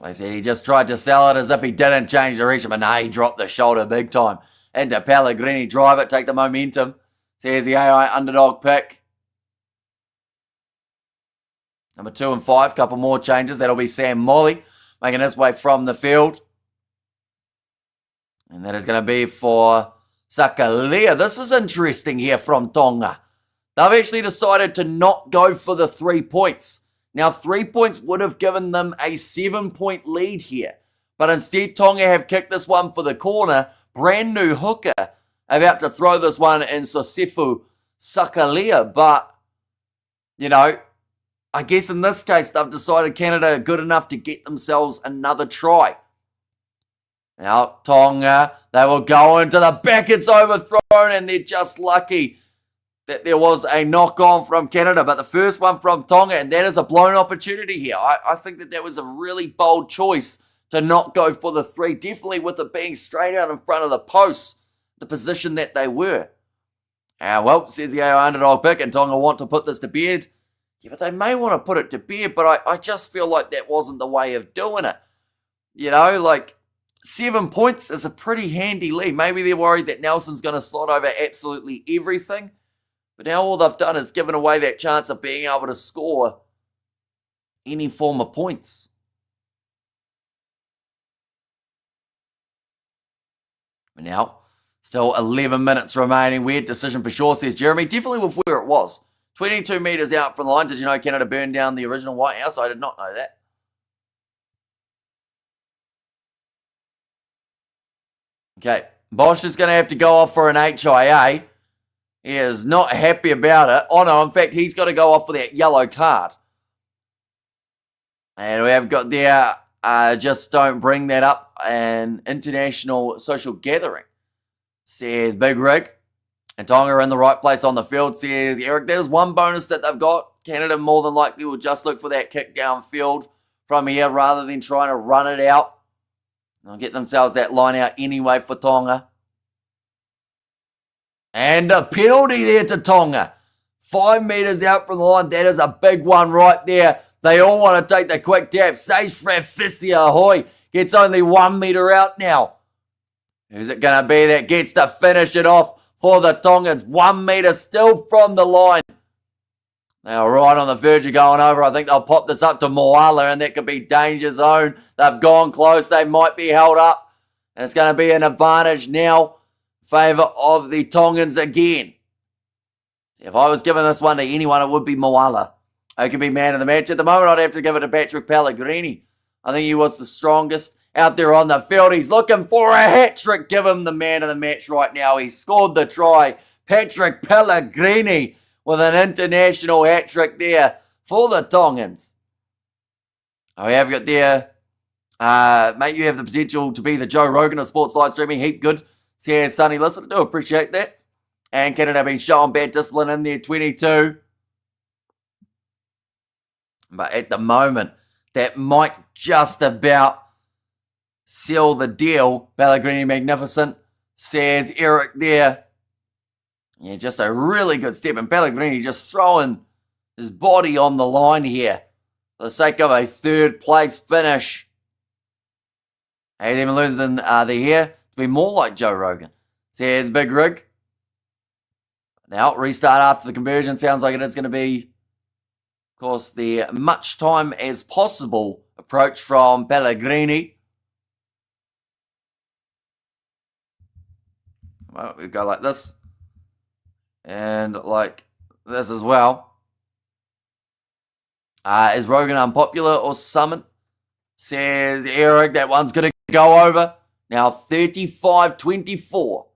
They said he just tried to sell it as if he didn't change direction, but no, he dropped the shoulder big time. Into Pellegrini, drive it, take the momentum. Says the AI underdog pick. Number 2 and 5, couple more changes. That'll be Sam Molly making his way from the field. And that is going to be for Sakalia. This is interesting here from Tonga. They've actually decided to not go for the 3 points. Now, 3 points would have given them a 7-point lead here. But instead, Tonga have kicked this one for the corner. Brand new hooker about to throw this one in Sosefu Sakalia. But, you know, I guess in this case, they've decided Canada are good enough to get themselves another try. Now, Tonga, they will go into the back. It's overthrown, and they're just lucky that there was a knock-on from Canada. But the first one from Tonga, and that is a blown opportunity here. I think that was a really bold choice to not go for the 3. Definitely with it being straight out in front of the posts, the position that they were. Well, says the AI underdog pick, and Tonga want to put this to bed. Yeah, but they may want to put it to bed, but I just feel like that wasn't the way of doing it. You know, like 7 points is a pretty handy lead. Maybe they're worried that Nelson's going to slot over absolutely everything. But now all they've done is given away that chance of being able to score any form of points. But now, still 11 minutes remaining. Weird decision for sure, says Jeremy. Definitely with where it was. 22 metres out from the line. Did you know Canada burned down the original White House? I did not know that. Okay, Bosch is going to have to go off for an HIA. He is not happy about it. Oh no, in fact, he's got to go off for that yellow card. And we have got there, just don't bring that up, an international social gathering, says Big Rig. And Tonga are in the right place on the field, says Eric. That is one bonus that they've got. Canada more than likely will just look for that kick downfield from here rather than trying to run it out. They'll get themselves that line out anyway for Tonga. And a penalty there to Tonga. 5 metres out from the line. That is a big one right there. They all want to take the quick tap. Sage Frafisia ahoy. Gets only 1 metre out now. Who's it going to be that gets to finish it off for the Tongans? 1 metre still from the line. They are right on the verge of going over. I think they'll pop this up to Moala, and that could be danger zone. They've gone close. They might be held up. And it's going to be an advantage now in favour of the Tongans again. If I was giving this one to anyone, it would be Moala. He could be man of the match. At the moment, I'd have to give it to Patrick Pellegrini. I think he was the strongest out there on the field. He's looking for a hat-trick. Give him the man of the match right now. He scored the try. Patrick Pellegrini with an international hat-trick there for the Tongans. Oh, we have got there, mate, you have the potential to be the Joe Rogan of sports live streaming. Heap good. Says Sonny, listen, I do appreciate that. And Canada have been showing bad discipline in there, 22. But at the moment, that might just about seal the deal. Pellegrini magnificent, says Eric there. Yeah, just a really good step. And Pellegrini just throwing his body on the line here for the sake of a third place finish. Hey, even losing the hair to be more like Joe Rogan, says Big Rig. Now, restart after the conversion. Sounds like it is going to be, of course, the much time as possible approach from Pellegrini. Well, we go like this. And like this as well. Is Rogan unpopular or summoned? Says Eric. That one's going to go over. Now 35-24.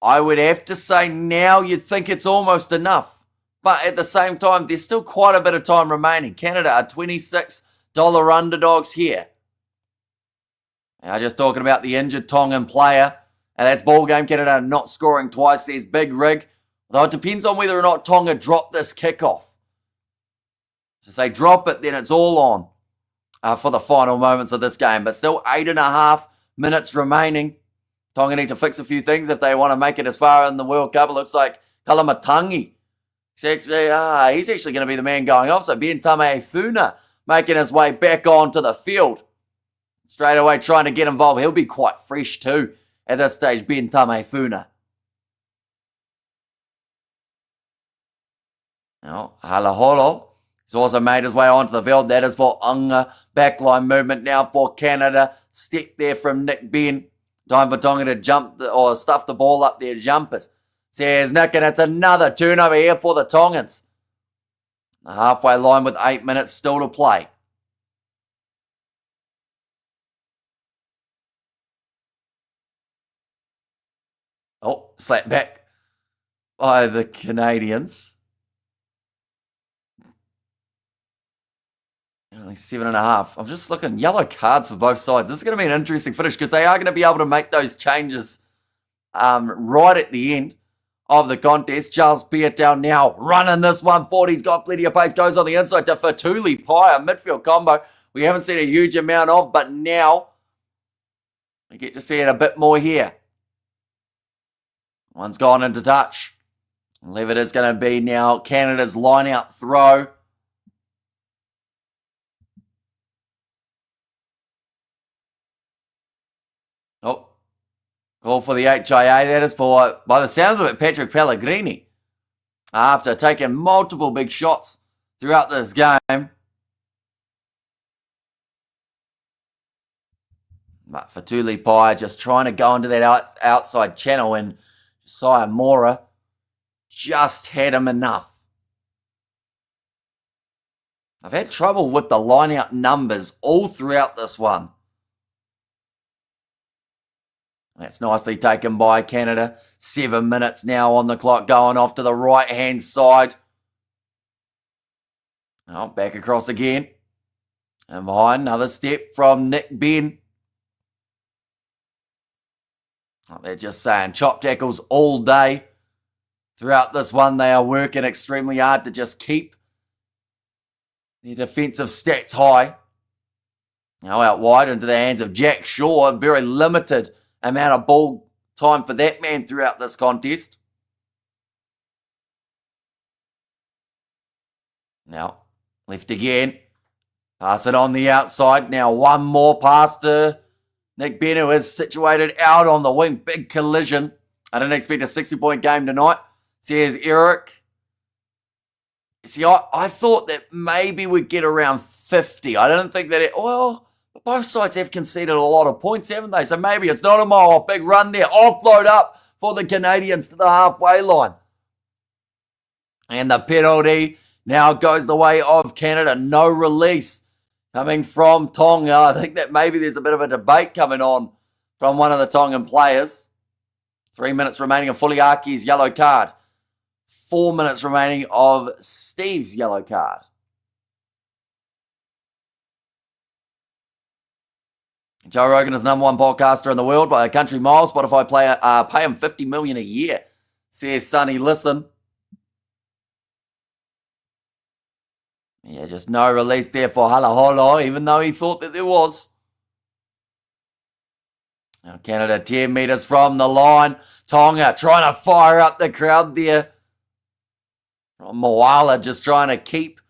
I would have to say now you'd think it's almost enough. But at the same time, there's still quite a bit of time remaining. Canada are $26 underdogs here. Now just talking about the injured Tongan player. And that's ball game. Canada not scoring twice, says Big Rig. Though it depends on whether or not Tonga drop this kickoff. So if they drop it, then it's all on. for the final moments of this game. But still 8.5 minutes remaining. Tonga need to fix a few things if they want to make it as far in the World Cup. It looks like Kalamatangi. He's actually going to be the man going off. So Ben Funa making his way back onto the field. Straight away trying to get involved. He'll be quite fresh too at this stage, Ben Funa. Now, Halaholo. He's also made his way onto the field. That is for Unga. Backline movement now for Canada. Step there from Nick Ben. Time for Tonga to jump or stuff the ball up their jumpers. Says Nick, and it's another turnover here for the Tongans. The halfway line with 8 minutes still to play. Oh, slapped back by the Canadians. Only 7.5. I'm just looking. Yellow cards for both sides. This is going to be an interesting finish because they are going to be able to make those changes right at the end of the contest. Charles Piatow now running this one forward. He's got plenty of pace. Goes on the inside to Fatuli Pai, a midfield combo we haven't seen a huge amount of, but now we get to see it a bit more here. One's gone into touch. I believe it is going to be now Canada's line-out throw. Oh, call for the HIA. That is for, by the sounds of it, Patrick Pellegrini. After taking multiple big shots throughout this game. But Fatuli Pai just trying to go into that outside channel, and Josiah Mora just had him enough. I've had trouble with the line-out numbers all throughout this one. That's nicely taken by Canada. 7 minutes now on the clock, going off to the right-hand side. Oh, back across again. And behind, another step from Nick Ben. Oh, they're just saying chop tackles all day. Throughout this one, they are working extremely hard to just keep their defensive stats high. Now out wide into the hands of Jack Shaw. Very limited amount of ball time for that man throughout this contest. Now, left again. Pass it on the outside. Now one more pass to Nick Ben, who is situated out on the wing. Big collision. I didn't expect a 60-point game tonight. Says Eric. See, I thought that maybe we'd get around 50. I didn't think that both sides have conceded a lot of points, haven't they? So maybe it's not a mile off. Big run there. Offload up for the Canadians to the halfway line. And the penalty now goes the way of Canada. No release coming from Tonga. I think that maybe there's a bit of a debate coming on from one of the Tongan players. 3 minutes remaining of Fuliaki's yellow card. 4 minutes remaining of Steve's yellow card. Joe Rogan is number one podcaster in the world by a country mile. Spotify pay him $50 million a year, says Sonny Listen. Yeah, just no release there for Halaholo, even though he thought that there was. Now Canada 10 metres from the line. Tonga trying to fire up the crowd there. Moala just trying to keep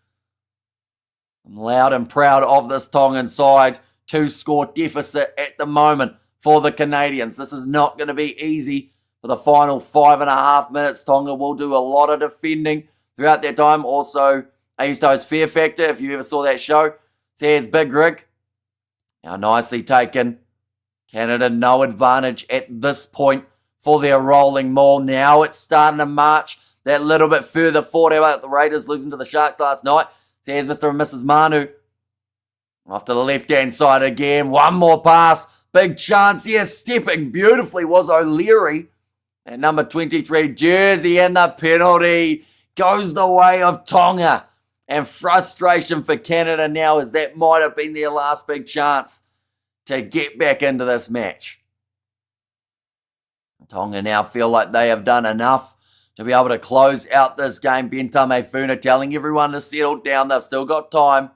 them loud and proud of this Tongan side. 2-score deficit at the moment for the Canadians. This is not going to be easy for the final 5.5 minutes. Tonga will do a lot of defending throughout their time. Also, I used to host Fear Factor, if you ever saw that show. Says Big Rig. Now nicely taken. Canada no advantage at this point for their rolling maul. Now it's starting to march that little bit further forward. How about the Raiders losing to the Sharks last night? Says Mr. and Mrs. Manu. Off to the left-hand side again. One more pass. Big chance here. Stepping beautifully was O'Leary. And number 23 jersey, and the penalty goes the way of Tonga. And frustration for Canada now, as that might have been their last big chance to get back into this match. Tonga now feel like they have done enough to be able to close out this game. Ben Funa telling everyone to settle down. They've still got time.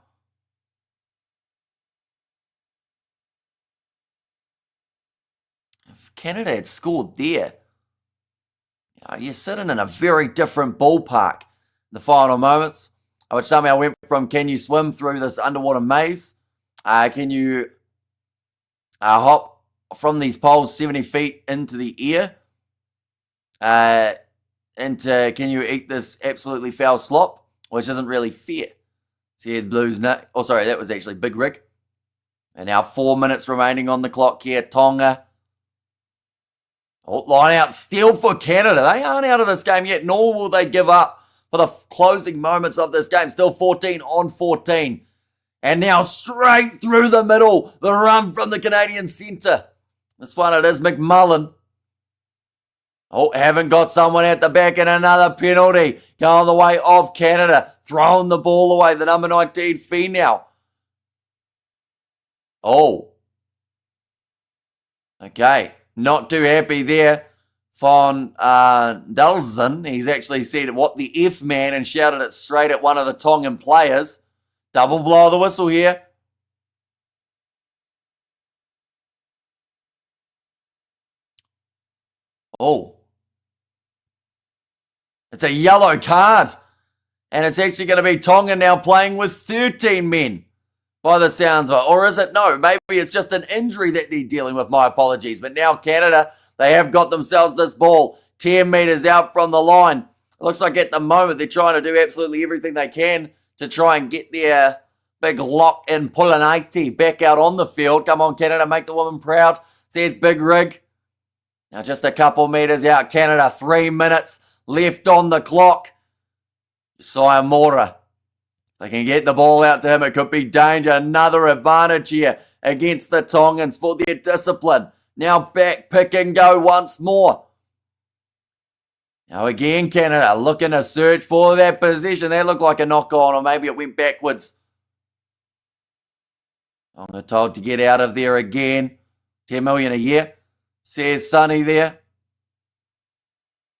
if Canada had scored there, you're sitting in a very different ballpark in the final moments, which somehow went from can you swim through this underwater maze? Can you hop from these poles 70 feet into the air? Into can you eat this absolutely foul slop? Which isn't really fair. See, here's Blues. Oh, sorry, that was actually Big Rig. And now 4 minutes remaining on the clock here. Tonga. Oh, line out steal for Canada. They aren't out of this game yet, nor will they give up for the closing moments of this game. Still 14-14. And now straight through the middle. The run from the Canadian centre. This one it is McMullen. Oh, haven't got someone at the back, and another penalty going the way of Canada. Throwing the ball away, the number 19 Fee now. Oh. Okay, not too happy there. Von Dalzen, he's actually said what the F man and shouted it straight at one of the Tongan players. Double blow of the whistle here. Oh. It's a yellow card. And it's actually going to be Tonga now playing with 13 men by the sounds of it. Or is it? No, maybe it's just an injury that they're dealing with. My apologies. But now Canada, they have got themselves this ball 10 metres out from the line. It looks like at the moment they're trying to do absolutely everything they can to try and get their big lock in Pulanaiti back out on the field. Come on, Canada, make the woman proud. Says Big Rig. Now just a couple metres out. Canada, 3 minutes left on the clock. Josiah Mora. They can get the ball out to him. It could be danger. Another advantage here against the Tongans for their discipline. Now back, pick and go once more. Now again, Canada looking to search for that position. That looked like a knock on, or maybe it went backwards. I'm told to get out of there again. 10 million a year, says Sonny there.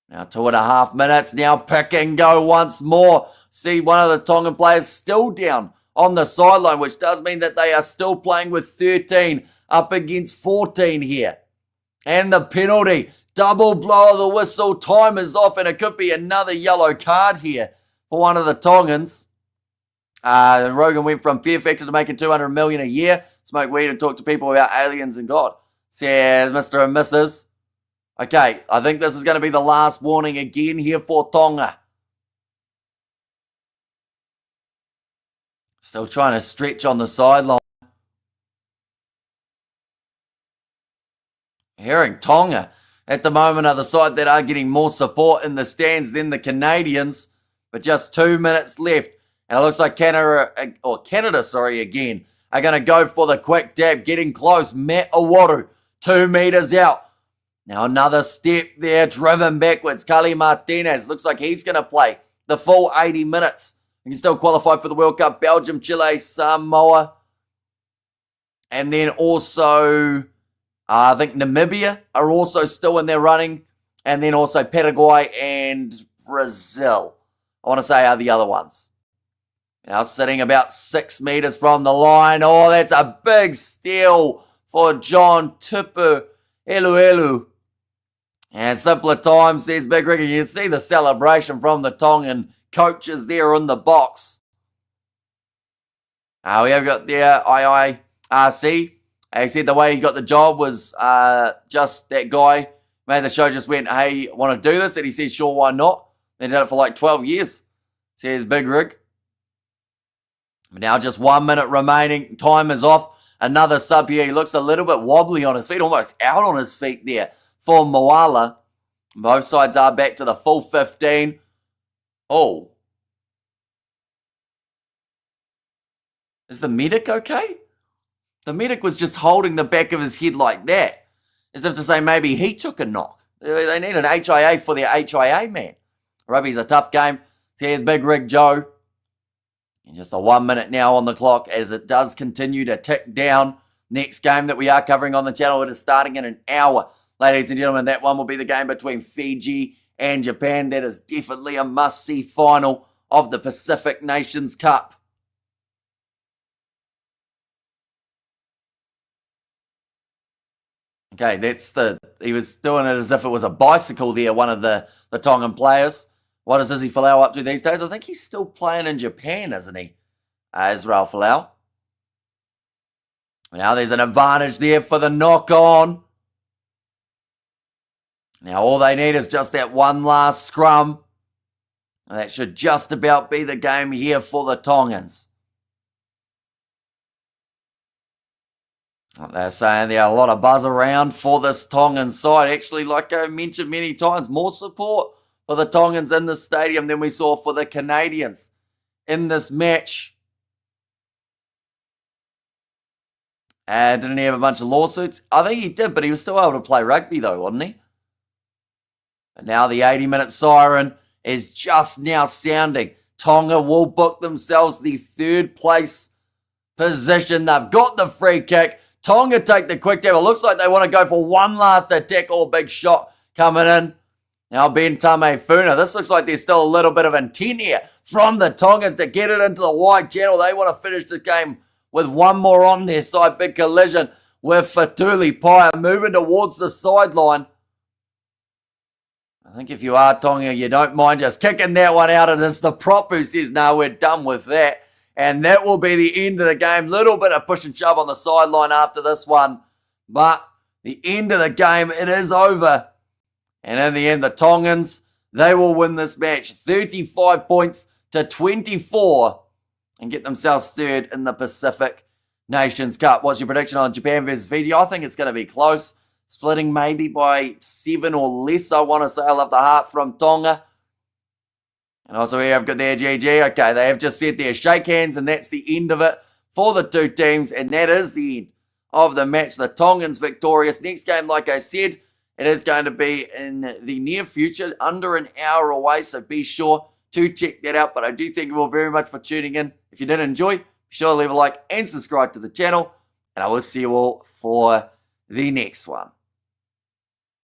Now 2.5 minutes. Now pick and go once more. See one of the Tongan players still down on the sideline, which does mean that they are still playing with 13 up against 14 here. And the penalty. Double blow of the whistle. Time is off, and it could be another yellow card here for one of the Tongans. Rogan went from fear factor to making 200 million a year. Smoke weed and talk to people about aliens and God, says Mr. and Mrs. Okay, I think this is going to be the last warning again here for Tonga. Still trying to stretch on the sideline. Hearing Tonga at the moment are the side that are getting more support in the stands than the Canadians. But just 2 minutes left. And it looks like Canada again, are going to go for the quick dab, getting close. Matt Awaru, 2 meters out. Now another step there, driven backwards. Kali Martinez looks like he's going to play the full 80 minutes. He can still qualify for the World Cup. Belgium, Chile, Samoa. And then also, I think Namibia are also still in their running. And then also Paraguay and Brazil, I want to say, are the other ones. Now sitting about 6 meters from the line. Oh, that's a big steal for John Tupu Eluelu. And simpler time, says Big Ricky. You see the celebration from the Tongan coaches there in the box. We have got there IIRC. He said the way he got the job was just that guy made the show, just went, hey, want to do this? And he said, sure, why not? They did it for like 12 years, says Big Rig. Now just 1 minute remaining. Time is off. Another sub here. He looks a little bit wobbly on his feet, almost out on his feet there for Moala. Both sides are back to the full 15. Oh. Is the medic okay? The medic was just holding the back of his head like that, as if to say maybe he took a knock. They need an HIA for their HIA man. Rugby's a tough game. So here's Big Rig Joe. And just a 1 minute now on the clock as it does continue to tick down. Next game that we are covering on the channel, it is starting in an hour. Ladies and gentlemen, that one will be the game between Fiji and Japan. That is definitely a must-see final of the Pacific Nations Cup. Okay, he was doing it as if it was a bicycle there, one of the Tongan players. What is Izzy Folau up to these days? I think he's still playing in Japan, isn't he? Israel Folau. Now there's an advantage there for the knock-on. Now all they need is just that one last scrum. And that should just about be the game here for the Tongans. They're saying there are a lot of buzz around for this Tongan side. Actually, like I mentioned many times, more support for the Tongans in the stadium than we saw for the Canadians in this match. And didn't he have a bunch of lawsuits? I think he did, but he was still able to play rugby though, wasn't he? And now the 80-minute siren is just now sounding. Tonga will book themselves the third place position. They've got the free kick. Tonga take the quick tap. It looks like they want to go for one last attack or big shot coming in. Now Ben Tamefuna. This looks like there's still a little bit of intent here from the Tongans to get it into the wide channel. They want to finish this game with one more on their side. Big collision with Fatuli Paya moving towards the sideline. I think if you are Tonga, you don't mind just kicking that one out, and it's the prop who says, no, we're done with that. And that will be the end of the game. Little bit of push and shove on the sideline after this one. But the end of the game, it is over. And in the end, the Tongans, they will win this match 35 points to 24 and get themselves third in the Pacific Nations Cup. What's your prediction on Japan versus Fiji? I think it's going to be close. Splitting maybe by 7 or less, I want to say. I love the heart from Tonga. And also here I've got their GG. Okay, they have just said there, shake hands, and that's the end of it for the two teams. And that is the end of the match. The Tongans victorious. Next game, like I said, it is going to be in the near future, under an hour away. So be sure to check that out. But I do thank you all very much for tuning in. If you did enjoy, be sure to leave a like and subscribe to the channel. And I will see you all for the next one.